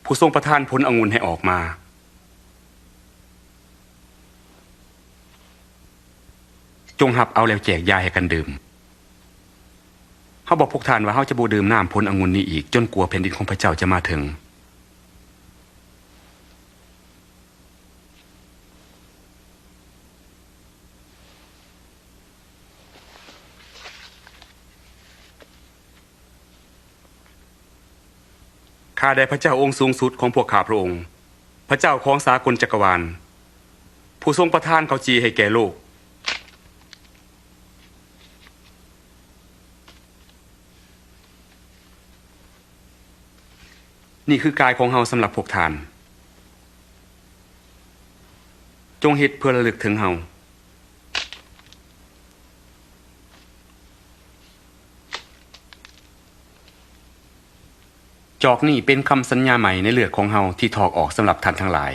ผู้ทรงประทานผลองุ่นให้ออกมาจงหับเอาแล้วแจกยาให้กันดื่มเขาบอกพวกท่านว่าเขาจะบ่ดื่มน้ำผลองุ่นนี้อีกจนกลัวแผ่นดินของพระเจ้าจะมาถึงข้าแด่พระเจ้าองค์สูงสุดของพวกข้าพระองค์พระเจ้าของสากลจักรวาลผู้ทรงประทานข้าวจีให้แก่โลกนี่คือกายของเฮาสำหรับพวกทานจงเฮ็ดเพื่อระลึกถึงเฮาจอกนี่เป็นคำสัญญาใหม่ในเลือดของเฮาที่ถอกออกสำหรับท่านทั้งหลาย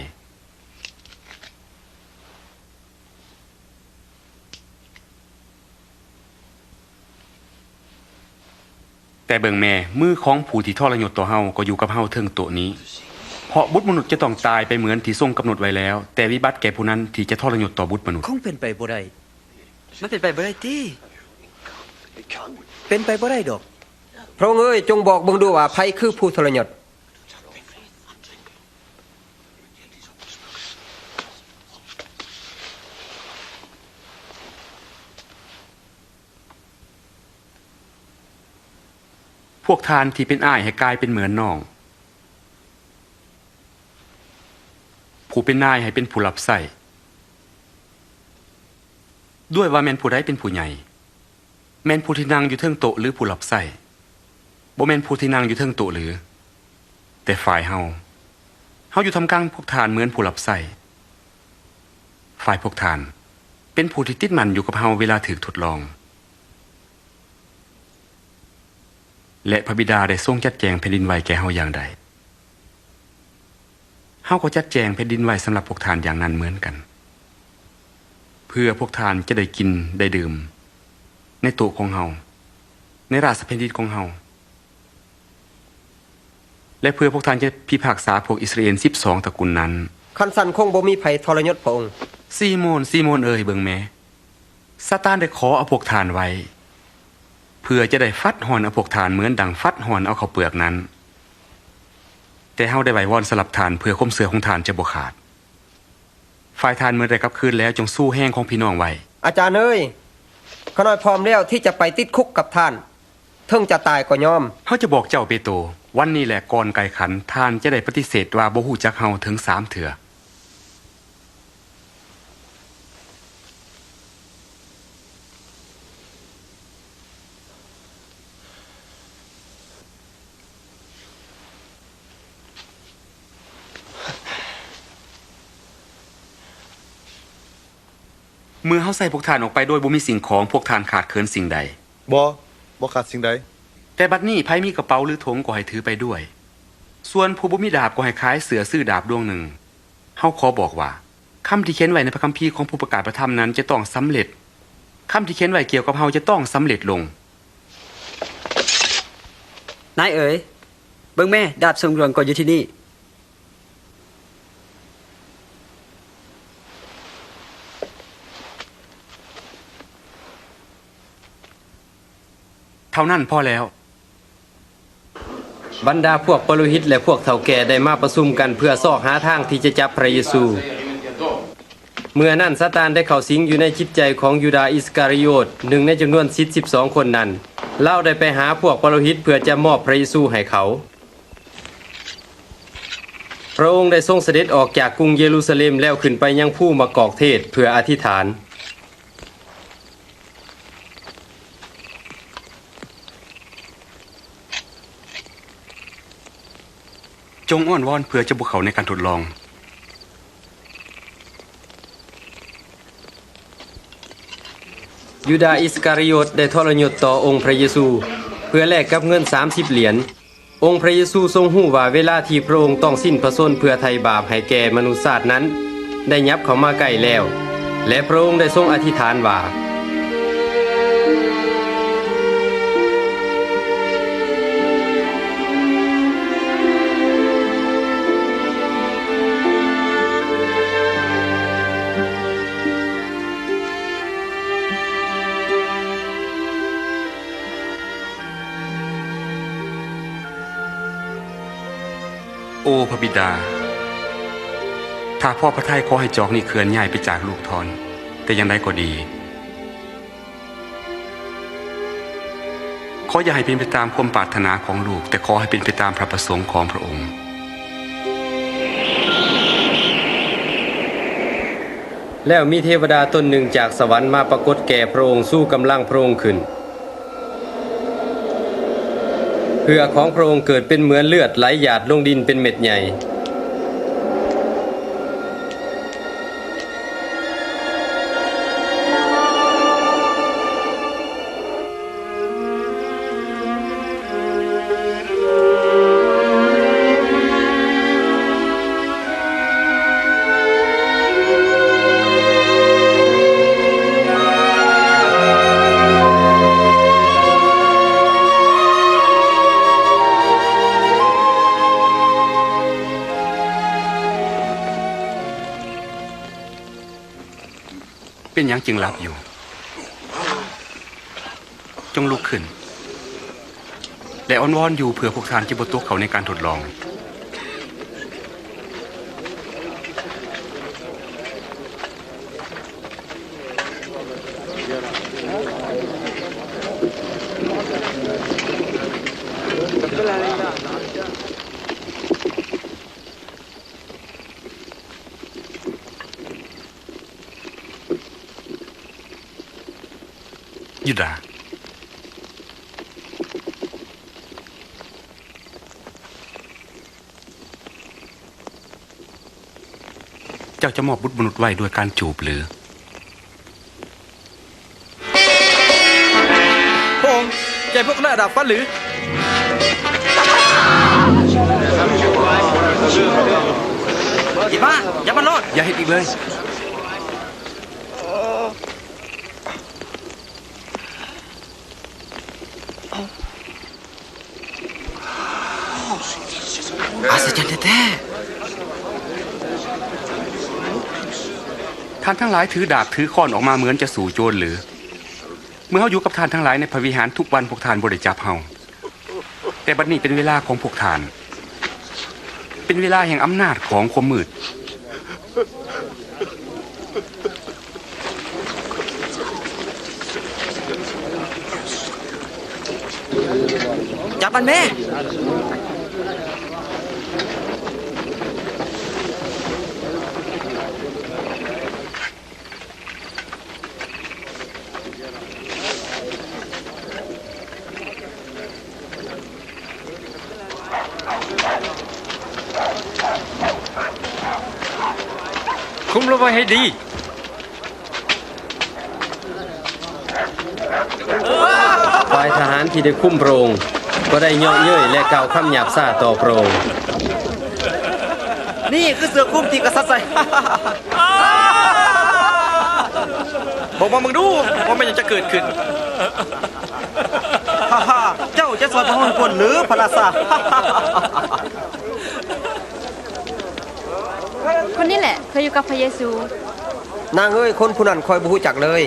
แต่เบิ่งแม่มือของผู้ที่ทรยศต่อเฮาก็อยู่กับเฮาเทิงตัวนี้เพราะบุตรมนุษย์จะต้องตายไปเหมือนที่ทรงกำหนดไว้แล้วแต่วิบัติแก่ผู้นั้นที่จะทรยศต่อบุตรมนุษย์คงเป็นไปบ่ได้ มันเป็นไปบ่ได้ติ เป็นไปบ่ได้ดอก พระองค์เอ้ยจงบอกเบิ่งดูว่าไผคือผู้ทรยศพวกทานที่เป็นอ้ายให้กลายเป็นเหมือนน้องผู้เป็นนายให้เป็นผู้รับใช้ด้วยว่าแม่นผู้ใดเป็นผู้ใหญ่แม่นผู้ที่นั่งอยู่เทิงโต๊ะหรือผู้รับใช้บ่แม่นผู้ที่นั่งอยู่เทิงโต๊ะหรือแต่ฝ่ายเฮาอยู่ทำกลางพวกทานเหมือนผู้รับใช้ฝ่ายพวกทานเป็นผู้ที่ติดมันอยู่กับเฮาเวลาถูกทดลองและพระบิดาได้ทรงจัดแจงแผ่นดินไว้แก่เฮาอย่างใดเฮาก็จัดแจงแผ่นดินไว้สำหรับพวกทานอย่างนั้นเหมือนกันเพื่อพวกทานจะได้กินได้ดื่มในโต๊ะของเฮาในราชแผ่นดินของเฮาและเพื่อพวกทานจะพิพากษาพวกอิสราเอล12ตระกูลนั้นคันสั่นคงบ่มีไผทรยศพระองค์ซีโมนเอ้ยเบิ่งแม่ซาตานได้ขอเอาพวกทานไว้เพื่อจะได้ฟัดหอนเอาพวกทานเหมือนดังฟัดหอนเอาข้าวเปลือกนั้นแต่เฮาได้ไว้วอนสลับทานเพื่อข่มเสือของทานจะบ่ขาดฝ่ายทานเมื่อได้กลับคืนแล้วจงสู้แห้งของพี่น้องไว้อาจารย์เอ้ยข้าน้อยพร้อมแล้วที่จะไปติดคุกกับท่านเทิงจะตายก็ยอมเฮาจะบอกเจ้าเปโตรวันนี้แหละก่อนไก่ขันทานจะได้ปฏิเสธว่าบ่ฮู้จักเฮาถึง3 เถื่อเมื่อเฮาใส่พวกทานออกไปโดยบ่มีสิ่งของพวกทานขาดเคินสิ่งใดบ่ขาดสิ่งใดแต่บัดนี้ไผมีกระเป๋าหรือถงก็ให้ถือไปด้วยส่วนผู้บ่มีดาบก็ให้ขายเสือซื้อดาบดวงหนึ่งเฮาขอบอกว่าคำที่เขียนไว้ในพระคัมภีร์ของผู้ประกาศพระธรรมนั้นจะต้องสำเร็จคำที่เขียนไว้เกี่ยวกับเฮาจะต้องสำเร็จลงนายเอ๋ยเบิ่งแม่ดาบทรงหลวงก็อยู่ที่นี่เท่านั้นพอแล้วบรรดาพวกปโลหิตและพวกเฒ่าแก่ได้มาประชุมกันเพื่อซอกหาทางที่จะจับพระเยซูเมื่อนั้นซาตานได้เข้าสิงอยู่ในจิตใจของยูดาห์อิสการิโยตหนึ่งในจำนวน12คนนั้นเล่าได้ไปหาพวกปโลหิตเพื่อจะมอบพระเยซูให้เขาพระองค์ได้ทรงเสด็จออกจากกรุงเยรูซาเล็มแล้วขึ้นไปยังภูมะกอกเทศเพื่ออธิษฐาน จงอ้อนวอนเพื่อจะบุกเขาในการทดลอง ยูดาห์อิสการิโยตได้ทรยศต่อองค์พระเยซูเพื่อแลกกับเงิน30เหรียญองค์พระเยซูทรงหู้ว่าเวลาที่พระองค์ต้องสิ้นพระชนม์เพื่อไถ่บาปให้แก่มนุษย์ชาตินั้นได้ยับเข้ามาใกล้แล้วและพระองค์ได้ทรงอธิษฐานว่าโอ้พระบิดา ถ้าพ่อพระทัยขอให้จอกนี่เคลื่อนย้ายไปจากลูกทอน แต่ยังได้ก็ดี ขออย่าให้เป็นไปตามความปรารถนาของลูก แต่ขอให้เป็นไปตามพระประสงค์ของพระองค์ แล้วมีเทวดาตนหนึ่งจากสวรรค์มาปรากฏแก่พระองค์สู้กำลังพระองค์ขึ้นเพื่อของพระองค์เกิดเป็นเหมือนเลือดไหลหยาดลงดินเป็นเม็ดใหญ่เป็นหยังจึงหลับอยู่ จงลุกขึ้น และอ้อนวอนอยู่เพื่อพวกท่านจะบ่ตกเขาในการทดลองยูดาห์เจ้าจะมอบบุตรบุรุษไว้ด้วยการจูบหรือ พระองค์ใหญ่พวกหน้าดาบฟันหรืออีบ้าอย่ามันรอด อย่าเห็นอีกเลยอัศจรรย์แท้ ท่านทั้งหลายถือดาบถือค้อนออกมาเหมือนจะสู่โจรหรือ เมื่อเฮาอยู่กับท่านทั้งหลายในพระวิหารทุกวันพวกท่านบ่ได้จับเฮาแต่บัดนี้เป็นเวลาของพวกท่าน เป็นเวลาแห่งอำนาจของความมืด จับมันแม่ คุมระไว้ให้ดีฝ่ายทหารที่ได้คุ้มพระองค์ก็ได้เยาะเย้ยและกล่าวคำหยาบซ่าต่อพระองค์ นี่คือเสือคุ้มที่กษัตริย์ใส่ บอกมามึงดูว่ามันยังจะเกิดขึ้น เจ้าจะสอนพระองค์คนหรือพระราชา คนนี้แหละเคยอยู่กับพระเยซู นางเอ้ยคนผู้นั้นคอยบ่ฮู้จักเลย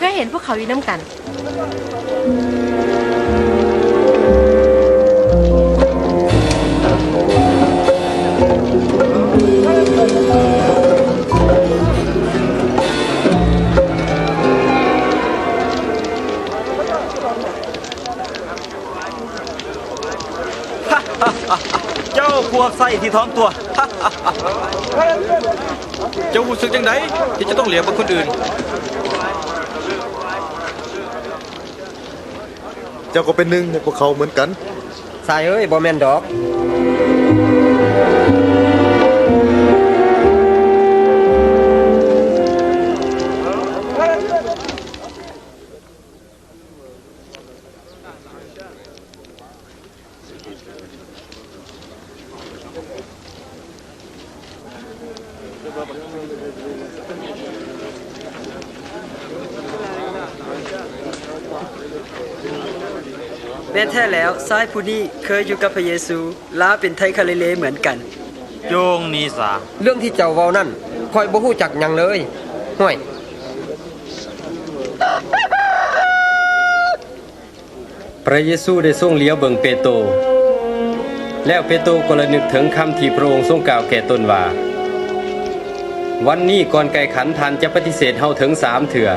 เคยเห็นพวกเขาอยู่น้ำกัน เจ้าพวกไส้ที่ท้องตัว เจ้ารู้สึกยังไงที่จะต้องเหลียวกับคนอื่น เจ้าก็เป็นหนึ่งในพวกเขาเหมือนกัน สายเอ้ยบ่แม่นดอก แม้แท้แล้วชายผู้นี้เคยอยู่กับพระเยซูลาเป็นไทคาลิเลเหมือนกัน โยงนีสา เรื่องที่เจ้าเว้านั่นค่อยบ่ฮู้จักหยังเลยห่วย พระเยซูได้ทรงเลี้ยวเบิ่งเปโตรแล้วเปโตรก็ระลึกถึงคำที่พระองค์ทรงกล่าวแก่ตนว่าวันนี้ก่อนไก่ขันท่านจะปฏิเสธเฮาถึง3 เถื่อ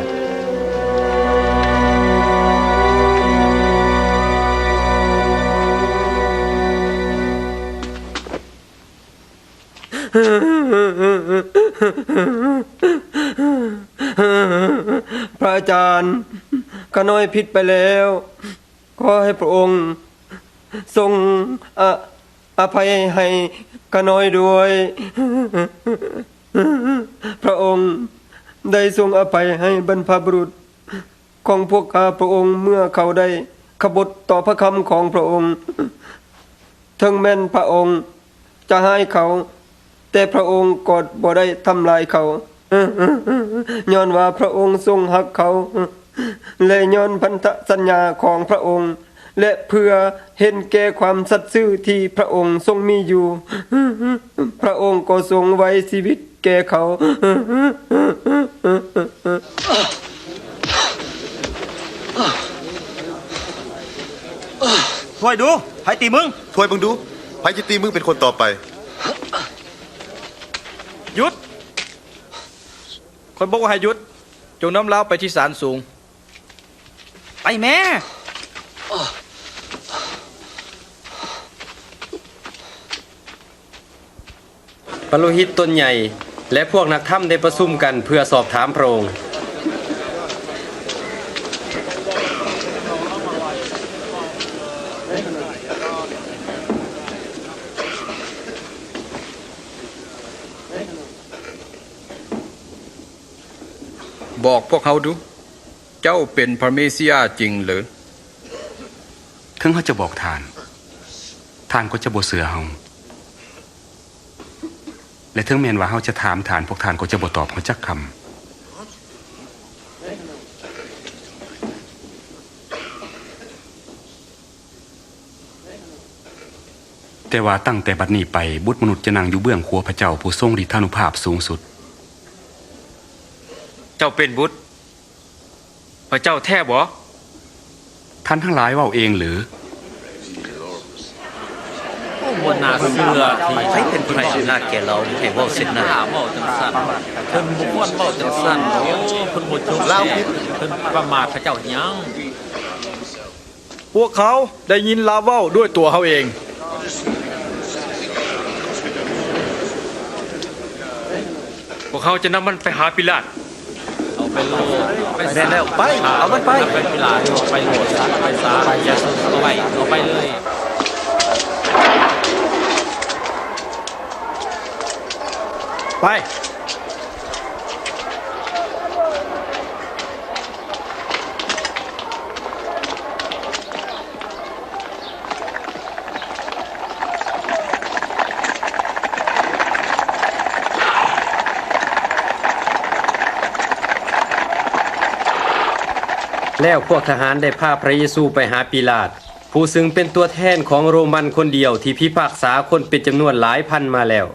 พระอาจารย์ข้าน้อยผิดไปแล้วขอให้พระองค์ทรงอภัยให้ข้าน้อยด้วย พระองค์ได้ทรงอภัยให้บรรพบุรุษของพวกข้าพระองค์เมื่อเขาได้ขบฏต่อพระคำของพระองค์ถึงแม้นพระองค์จะให้เขาแต่พระองค์ก็บ่ได้ทำลายเขาย้อนว่าพระองค์ทรงหักเขาและย้อนพันธสัญญาของพระองค์และเพื่อเห็นแก่ความสัตย์ซื่อที่พระองค์ทรงมีอยู่พระองค์ก็ทรงไว้ชีวิตแก่เขาถวยดูไผตีมึง ถวยเบิ่งดูไผจะตีมึงเป็นคนต่อไป หยุดคนบอกว่าให้หยุดจงน้ำเล้าไปที่ศาลสูงไปแม่ ปโลหิตตนใหญ่และพวกนักธรรมได้ประชุมกันเพื่อสอบถามพระองค์บอกพวกเขาดู เจ้าเป็นพระเมสสิยาจริงหรือ ถึงเขาจะบอกท่านก็จะบ่เสือเฮาและถึงแม้นว่าเฮาจะถามท่านพวกท่านก็จะบ่ตอบเฮาจักคำแต่ว่าตั้งแต่บัดนี้ไปบุตรมนุษย์จะนั่งอยู่เบื้องขวาพระเจ้าผู้ทรงฤทธานุภาพสูงสุด เจ้าเป็นบุตรพระเจ้าแท้บ่ ท่านทั้งหลายเว้าเองหรือ บนนาเสือที่ ให้เป็นผู้ให้หน้าแก่เราให้เว้าเสร็จหน้า เว้าจังซั่นเพิ่นบ่ควรเว้าจังซั่นโอ้เพิ่นบ่จบแล้วเพิ่นประมาทพระเจ้าหยัง พวกเขาได้ยินลาเว้าด้วยตัวเขาเอง พวกเขาจะนำมันไปหาปิลาต เอาไปโลดไป แม่นแล้วไปเอามันไป ไปพิลาเอาไปโหลดซะไปซะอย่าซุกเอาไว้เอาไปเลย ไป แล้วพวกทหารได้พาพระเยซูไปหาปิลาตผู้ซึ่งเป็นตัวแทนของโรมันคนเดียวที่พิพากษาคนเป็นจำนวนหลายพันมาแล้ว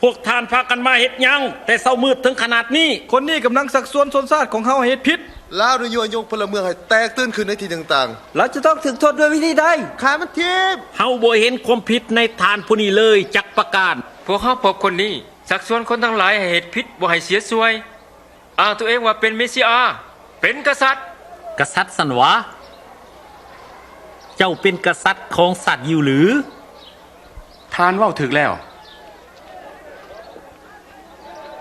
พวกท่านพากันมาเฮ็ดหยังแต่เช้ามืดถึงขนาดนี้ คนนี้กำลังสักส่วนชนชาติของเขาให้เฮ็ดผิด ลาวด้วยยกพลเมืองให้แตกตื่นขึ้นในที่ต่าง เราจะต้องถึงโทษด้วยวิธีใด ๆขามันทิพย์ เฮาบ่เห็นความผิดในทานผู้นี้เลยจักประการ พวกเขาพบคนนี้ชักชวนคนทั้งหลายให้เหตุผิดบ่ให้เสียสวยอ้างตัวเองว่าเป็นเมสสิอาเป็นกษัตริย์ กษัตริย์สันวะ เจ้าเป็นกษัตริย์ของสัตว์อยู่หรือ ท่านเว้าถึกแล้ว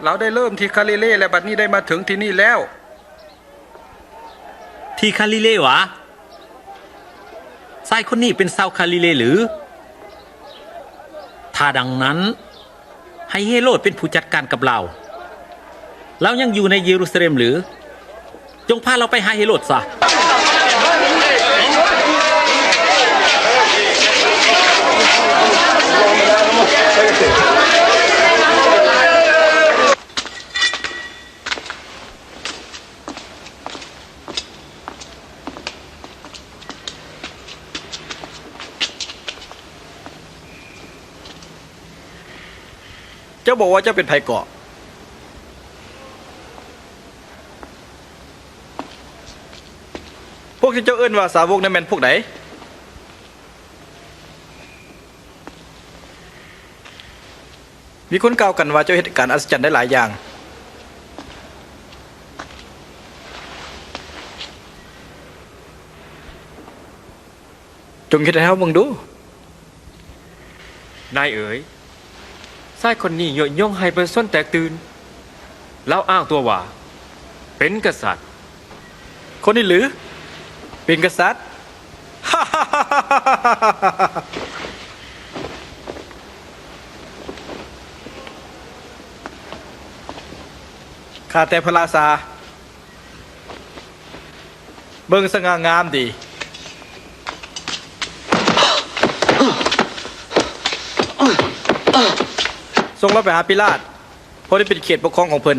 เราได้เริ่มที่คาลิเลและบัดนี้ได้มาถึงที่นี่แล้ว ที่คาลิเลวะชายคนนี้เป็นชาวคาลิเลหรือ ถ้าดังนั้นให้เฮโรดเป็นผู้จัดการกับเรายังอยู่ในเยรูซาเล็มหรือจงพาเราไปหาเฮโรดซะเจ้าบอกว่าเจ้าเป็นไผเกาะพวกที่เจ้าเอิ้นว่าสาวกนั้นแม่นพวกไหนมีคนกล่าวกันว่าเจ้าเฮ็ดการอัศจรรย์ได้หลายอย่างจงคิดให้เฮาเบิ่งดูนายเอ๋ยชายคนนี้ย่อย่องให้เป็นส้นแตกตื่นแล้วอ้างตัวว่าเป็นกษัตริย์ คนนี้หรือเป็นกษัตริย์ ข้าแต่พระราชาเบิ่งสง่างามดีส่งเราไปหาปิลาตเพราะได้เป็นเขตปกครองของเพิ่น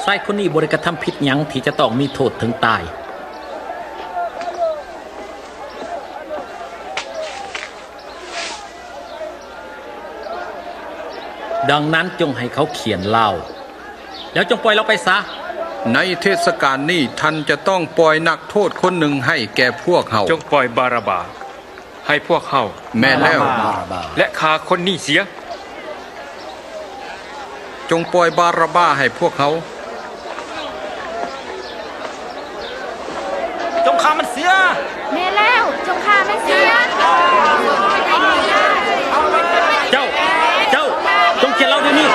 ชายคนนี้บ่ได้กระทำผิดหยังที่จะต้องมีโทษถึงตายดังนั้นจงให้เขาเขียนเล่าแล้วจงปล่อยเราไปซะในเทศกาลนี้ท่านจะต้องปล่อยนักโทษคนหนึ่งให้แก่พวกเฮาจงปล่อยบาราบาให้พวกเฮาแม่แล้วและฆ่าคนนี้เสียจงปล่อยบาราบาให้พวกเขาจงฆ่ามันเสียแม่แล้วจงฆ่ามันเสียเจ้าจงเขียนเล่าด้วยนี่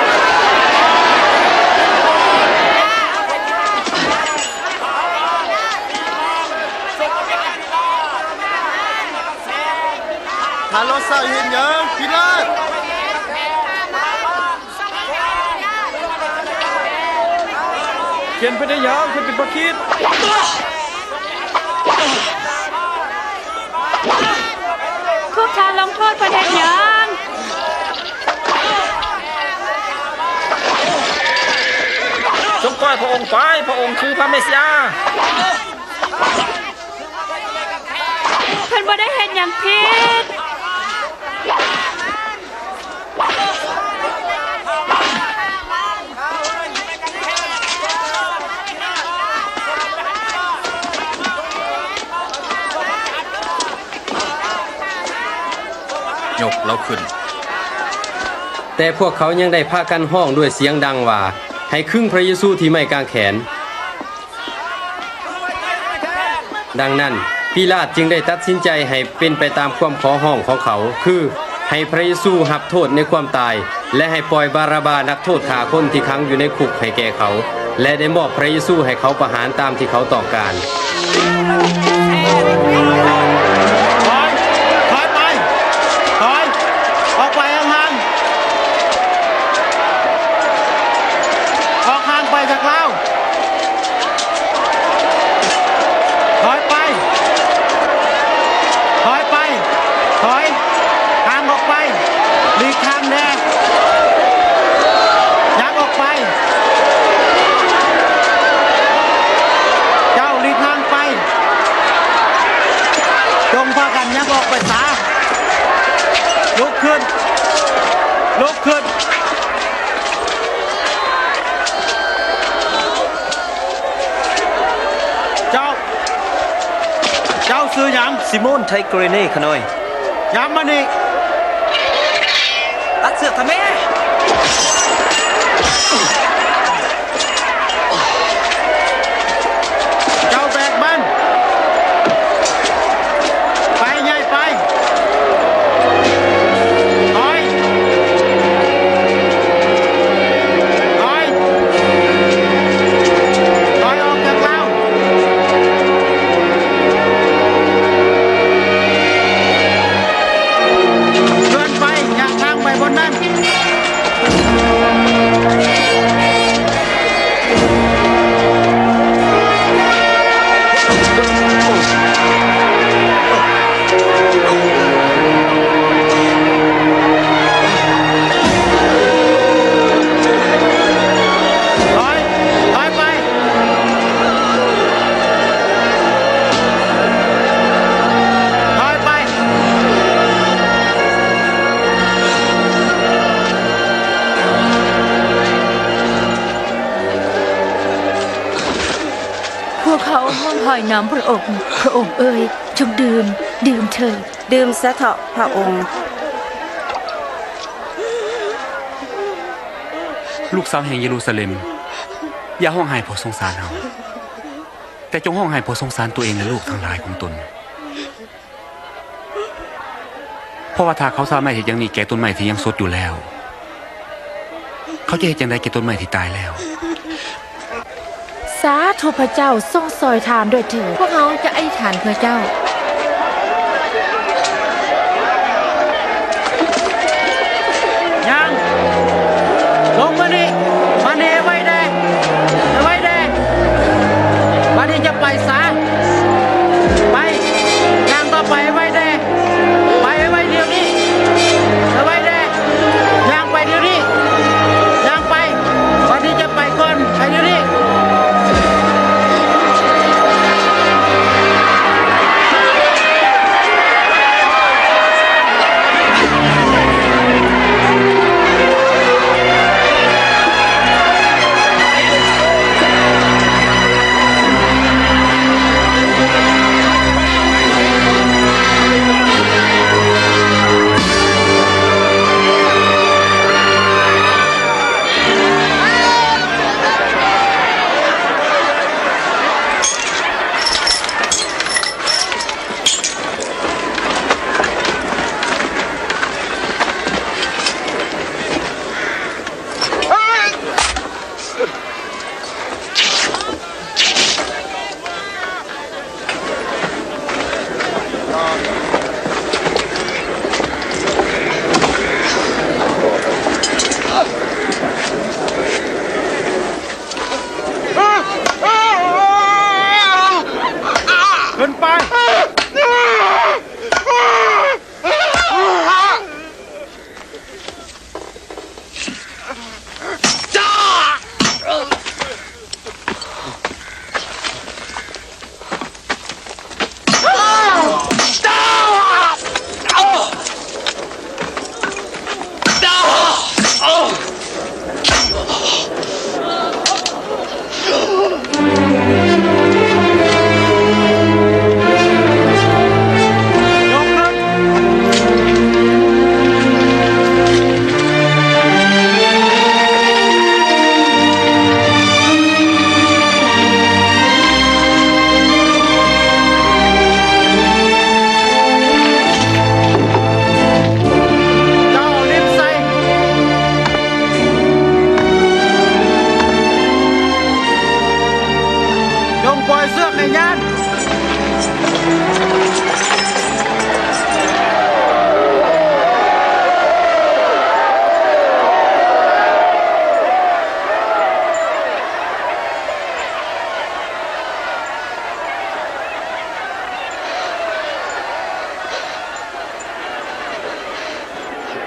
ถ้าเราใส่เห็นหยังพิลาตเขียนไปได้ยังเพิ่นเป็นบ่คิดพวกท่านลงโทษประเทศยังจงปล่อยพระองค์ไปพระองค์คือพระเมสสิยาเพิ่นบ่ได้เห็นอย่างผิดยกเราขึ้นแต่พวกเขายังได้พากันห้องด้วยเสียงดังว่าให้ครึ่งพระเยซูที่ไม่กางแขนดังนั้นปิลาตจึงได้ตัดสินใจให้เป็นไปตามความขอห้องของเขาคือให้พระเยซูรับโทษในความตายและให้ปล่อยบาราบานักโทษฆ่าคนที่ขังอยู่ในคุกให้แก่เขาและได้มอบพระเยซูให้เขาประหารตามที่เขาต้องการถอยไปถอยออกไปห่างออกห่างไปจากเราถอยไปถอยไปถอยห่างออกไปหลีกทางแน่ยักออกไปเจ้าหลีกทางไปจงพากันยักออกไปซะลุกขึ้น ลุกขึ้นเจ้าซื้อหยัง ซิโมนไทเกรเน่ขน้อย ย้ำมานี่ ตัดเสือกทำไม เจ้าแบกมันไปใหญ่ไปถอยออกจากเราเดินไปอย่าทางไปบนนั้น ถอยไปถอยไป พวกเขาห้องหอยน้ำพระองค์เอ๋ยจงดื่มเถิด ดื่มซะเถอะพระองค์ ลูกสาวแห่งเยรูซาเล็ม อย่าห้องไห้เพราะสงสารเฮาแต่จงห้องไห้เพราะสงสารตัวเองและลูกทั้งหลายของตน เพราะว่าถ้าเขาสามารถเห็นอย่างนี้แก่ต้นไม้ที่ยังสดอยู่แล้ว เขาจะเห็นอย่างไรแก่ต้นไม้ที่ตายแล้ว สาธุพระเจ้าทรงซอยทานด้วยเถิดพวกเขาจะอธิษฐานเพื่อเจ้า ยังลงมานี่ไว้แดงวันนี้จะไปซะไปยังต่อไปไว้แดงไปไว้เดี๋ยวนี้ไว้แดงยังไปเดี๋ยวนี้ยังไปวันนี้จะไปก่อนไปเดี๋ยวนี้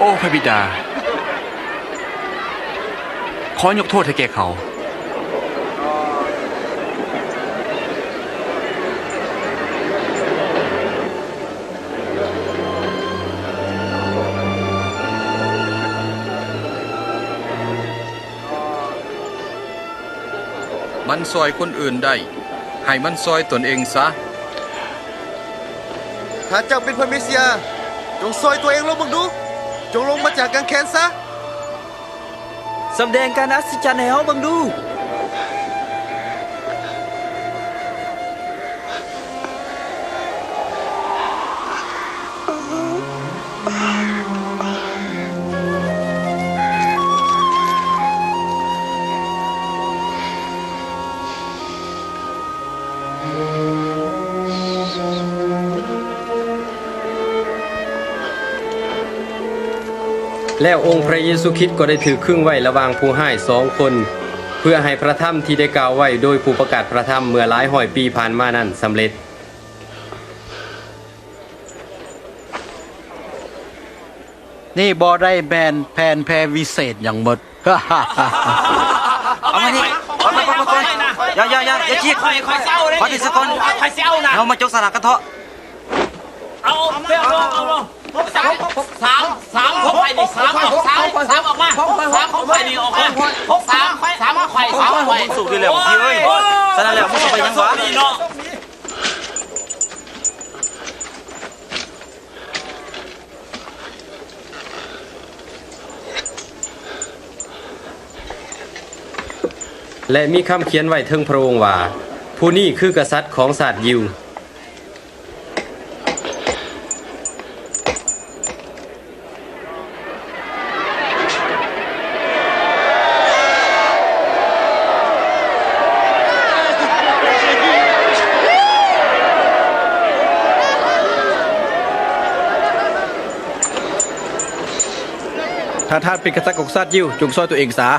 โอ้พระบิดา ขอยกโทษให้แก่เขา มันซอยคนอื่นได้ ให้มันซอยตนเองซะ ถ้าเจ้าเป็นพระเมสสิยาจงซอยตัวเองลงบังดู จงลงมาจากกางแขนซะ สำแดงการอัศจรรย์ให้เฮาเบิ่งดู แล้วองค์พระเยซูคริสต์ก็ได้ถือครึ่งไว้ระหว่างผู้ให้2 คน เพื่อให้พระธรรมที่ได้กล่าวไว้โดยผู้ประกาศพระธรรมเมื่อหลายร้อยปีผ่านมานั้นสำเร็จ นี่บ่ได้แบนแผนแพรวิเศษอย่างหมด เอามานี่อย่าชี้ค่อยเศร้าเลยขอติดสกอนค่อยเศร้านะเอามาจกสลักกันเถอะเอาลงสามของไข่นี่สามออกมาสามของไข่นี่ออกมาสามมาไข่สามมาไข่สุกอยู่แล้วพี่เอ้ยฉะนั้นแล้วมึงไปยังวะและมีคำเขียนไว้เทิงพระองค์ว่า ผู้นี้คือกษัตริย์ของศาสตร์ยิว ถ้าท่านเป็นกษัตริย์ของชาติยิวจงซอยตัวเองซะ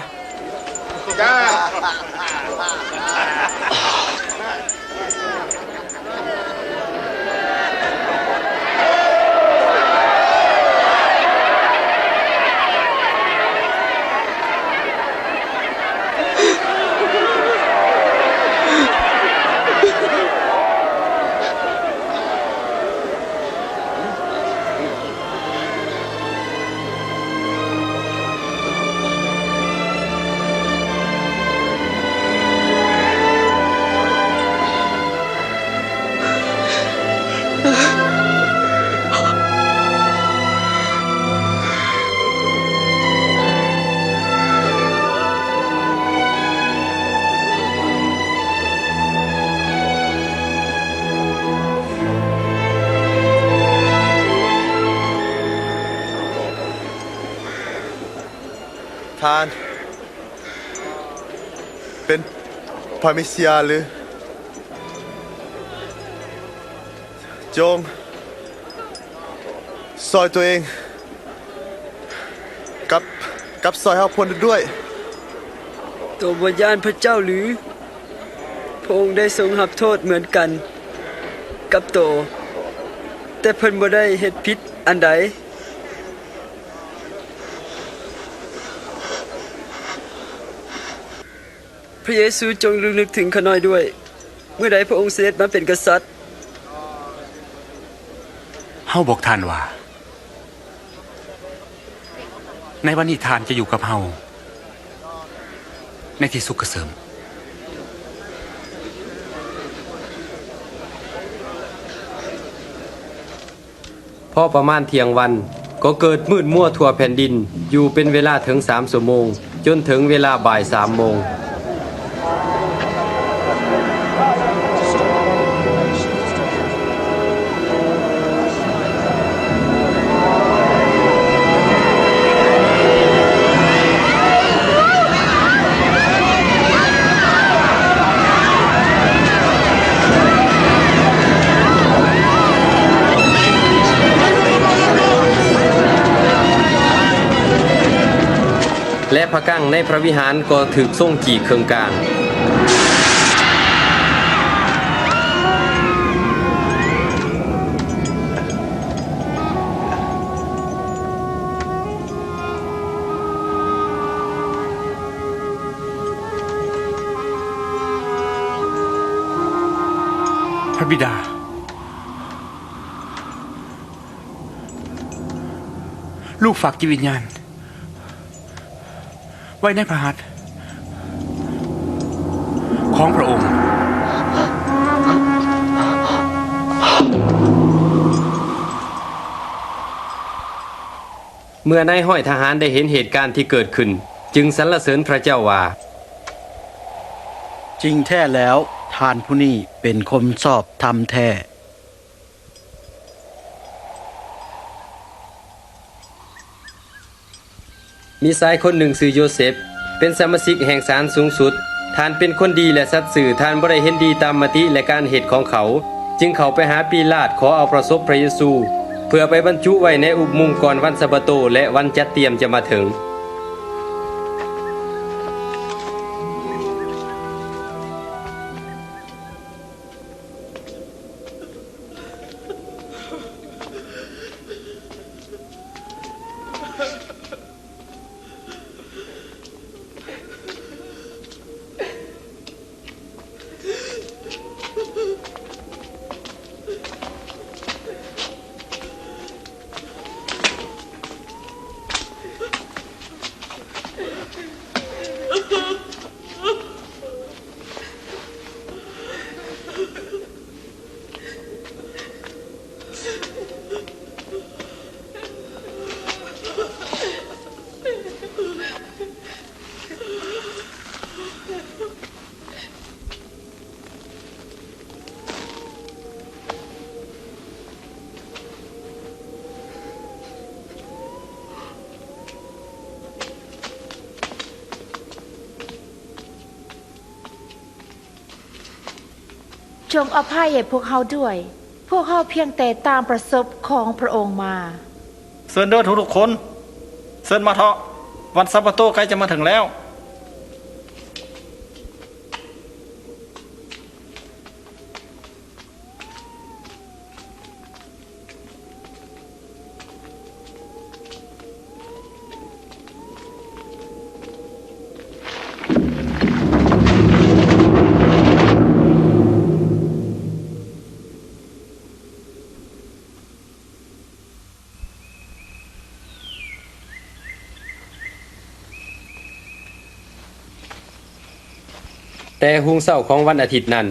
ท่านเป็นพระเมสสิยาหรือจงซอยตัวเองกับซอยเฮาพลด้วย ตัววิญญาณพระเจ้าหรือพระองค์ได้ทรงรับโทษเหมือนกันกับโตแต่เพิ่นบ่ได้เฮ็ดผิดอันใดพระเยซูจงนึกถึงข้าน้อยด้วยเมื่อใดพระองค์เสด็จมาเป็นกษัตริย์ เฮาบอกท่านว่า ในวันนี้ท่านจะอยู่กับเฮาในที่สุขเกษม พอประมาณเที่ยงวันก็เกิดมืดมั่วทั่วแผ่นดินอยู่เป็นเวลาถึง3 ชั่วโมงจนถึงเวลาบ่าย3 โมง และพระกั้งในพระวิหารก็ถูกทรงจีเคืองกลางพระบิดา ลูกฝากจิตวิญญาณไว้ในพระหัตถ์ ของพระองค์ เมื่อนายห้อยทหารได้เห็นเหตุการณ์ที่เกิดขึ้น จึงสรรเสริญพระเจ้าว่า จริงแท้แล้วทานผู้นี้เป็นคมสอบทำแท้ มีชายคนหนึ่งชื่อโยเซฟเป็นสมาชิกแห่งศาลสูงสุดท่านเป็นคนดีและสัตย์ซื่อท่านบ่ได้เห็นดีตามมติและการเหตุของเขา จึงเข้าไปหาปีลาตขอเอาประสบพระเยซูเพื่อไปบรรจุไว้ในอุโมงค์ก่อนวันสะบาโตและวันจัดเตรียมจะมาถึง จงอภัยให้พวกเขาด้วย พวกเขาเพียงแต่ตามประสบของพระองค์มา เซินเด้อทุกคนเซินมาเถอะวันซัปปะโตใกล้จะมาถึงแล้ว แต่หุงเศร้าของวันอาทิตย์นั้น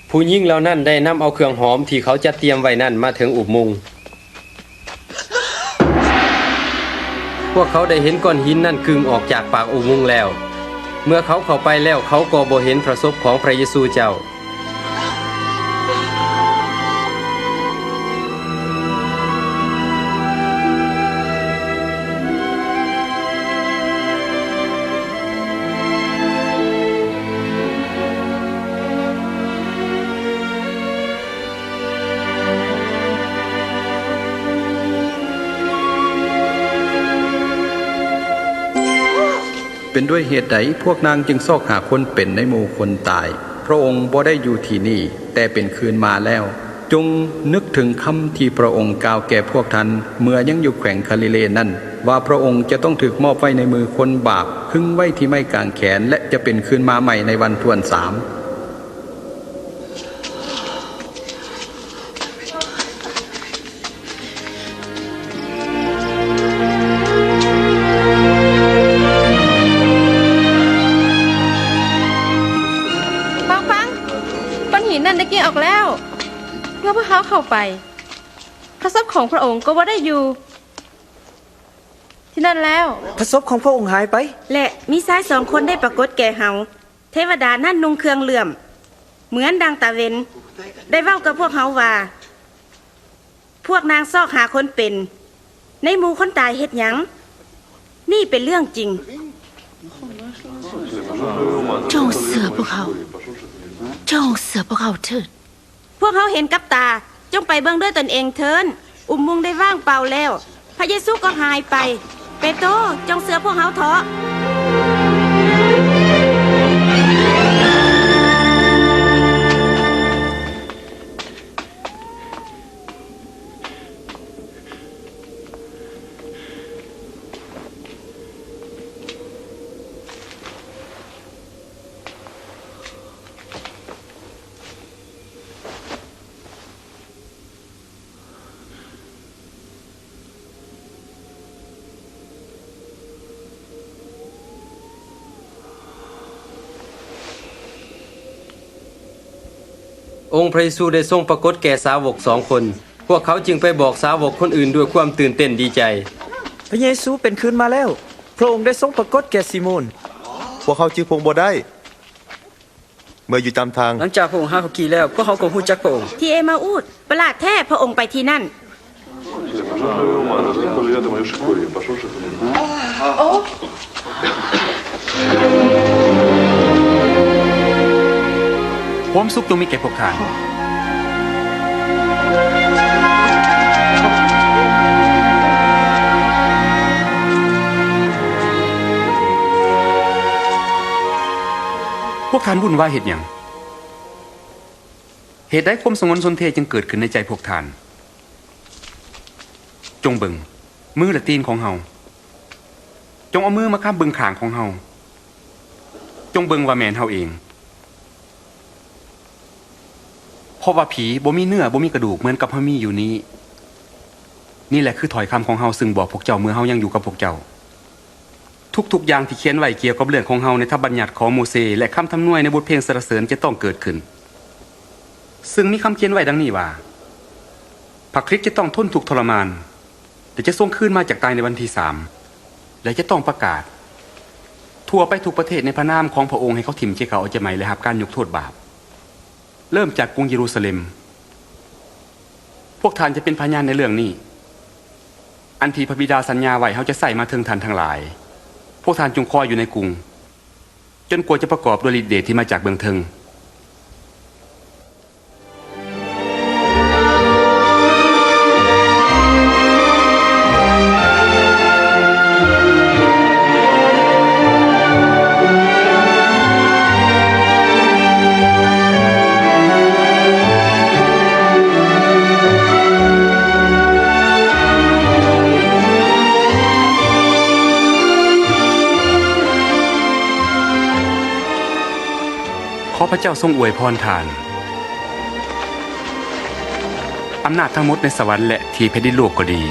ผู้หญิงเหล่านั้นได้นำเอาเครื่องหอมที่เขาจัดเตรียมไว้นั้นมาถึงอุโมงค์พวกเขาได้เห็นก้อนหินนั่นกึ่งออกจากปากอุโมงค์แล้ว เมื่อเขาเข้าไปแล้วเขาก็บ่เห็นพระศพของพระเยซูเจ้าเป็นด้วยเหตุใดพวกนางจึงซอกหาคนเป็นในหมู่คนตาย พระองค์บ่ได้อยู่ที่นี่แต่เป็นคืนมาแล้ว จงนึกถึงคำที่พระองค์กล่าวแก่พวกท่านเมื่อยังอยู่แขวงคาลิเลนั่นว่าพระองค์จะต้องถูกมอบไว้ในมือคนบาปขึงไว้ที่ไม้กางแขนและจะเป็นคืนมาใหม่ในวันทวนสาม นั่นได้กี้ออกแล้วเมื่อพวกเขาเข้าไปพระศพของพระองค์ก็ว่าได้อยู่ที่นั่นแล้วพระศพของพระองค์หายไปและมีชาย2 คนได้ปรากฏแก่เฮาเทวดานั่นนุ่งเครื่องเหลื่อมเหมือนดังตะเวนได้เว้ากับพวกเฮาว่าพวกนางซอกหาคนเป็นในหมู่คนตายเฮ็ดหยังนี่เป็นเรื่องจริงจงเสือพวกเขาจงเสือพวกเขาเถิดพวกเขาเห็นกับตาจงไปเบิ่งด้วยตนเองเถินอุโมงค์ได้ว่างเปล่าแล้วพระเยซูก็หายไปเปโตรจงเสือพวกเขาเถอะ พ องค์พระเยซูได้ทรงปรากฏแก่สาวก2 คน พวกเขาจึงไปบอกสาวกคนอื่นด้วยความตื่นเต้นดีใจ พระเยซูเป็นคืนมาแล้ว พระองค์ได้ทรงปรากฏแก่ซิโมน พวกเขาจึงพงบ่ได้ เมื่ออยู่ตามทาง หลังจากพระองค์หาเขากี่แล้วพวกเขาก็ฮู้จักพระองค์ ที่เอมาอูดประหลาดแท้พระองค์ไปที่นั่น ความสุขจงมีแก่พวกท่านพวกท่านวุ่นวายเหตุหยังเหตุใดความสงบสนเทจึงเกิดขึ้นในใจพวกท่าน จงเบิ่งมือและตีนของเฮาจงเอามือมาค้ำเบิ่งข้างของเฮาจงเบิ่งว่าแม่นเฮาเองเพราะว่าผีบ่มีเนื้อบ่มีกระดูกเหมือนกับเฮามีอยู่นี้นี่แหละคือถ้อยคำของเฮาซึ่งบอกพวกเจ้าเมื่อเฮายังอยู่กับพวกเจ้าทุกๆอย่างที่เขียนไว้เกี่ยวกับเรื่องของเฮาในธรรมบัญญัติของโมเสสและคำทำนวยในบทเพลงสรรเสริญจะต้องเกิดขึ้นซึ่งมีคำเขียนไว้ดังนี้ว่าพระคริสต์จะต้องทนทุกข์ทรมานแต่จะทรงคืนมาจากตายในวันที่3และจะต้องประกาศทั่วไปทุกประเทศในพระนามของพระองค์ให้เขาถิ่มเจ้าเขาเอาใจใหม่และรับการยกโทษบาปเริ่มจากกรุงเยรูซาเล็มพวกท่านจะเป็นพยานในเรื่องนี้อันที่พระบิดาสัญญาไว้เขาจะใส่มาถึงท่านทั้งหลายพวกท่านจงคอยอยู่ในกรุงจนกว่าจะประกอบด้วยฤทธิ์เดชที่มาจากเบื้องเทิงขอพระเจ้าทรงอวยพรทานอำนาจทั้งหมดในสวรรค์และที่แผ่นดินโลกก็ดี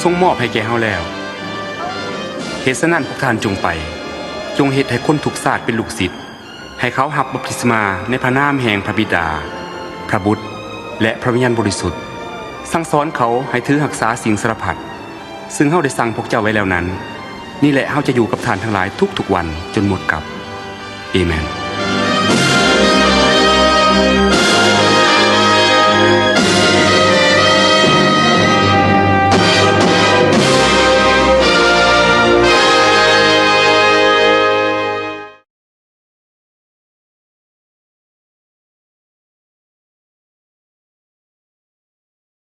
ทรงมอบให้แก่เฮาแล้วเหตุฉะนั้นพวกท่านจงไปจงเฮ็ดให้คนทุกชาติเป็นลูกศิษย์ให้เขารับบัพติศมาในพระนามแห่งพระบิดาพระบุตรและพระวิญญาณบริสุทธิ์สั่งสอนเขาให้ถือรักษาสิ่งสารพัดซึ่งเฮาได้สั่งพวกเจ้าไว้แล้วนั้นนี่แหละเฮาจะอยู่กับท่านทั้งหลายทุกๆวันจนหมดกาลAmen.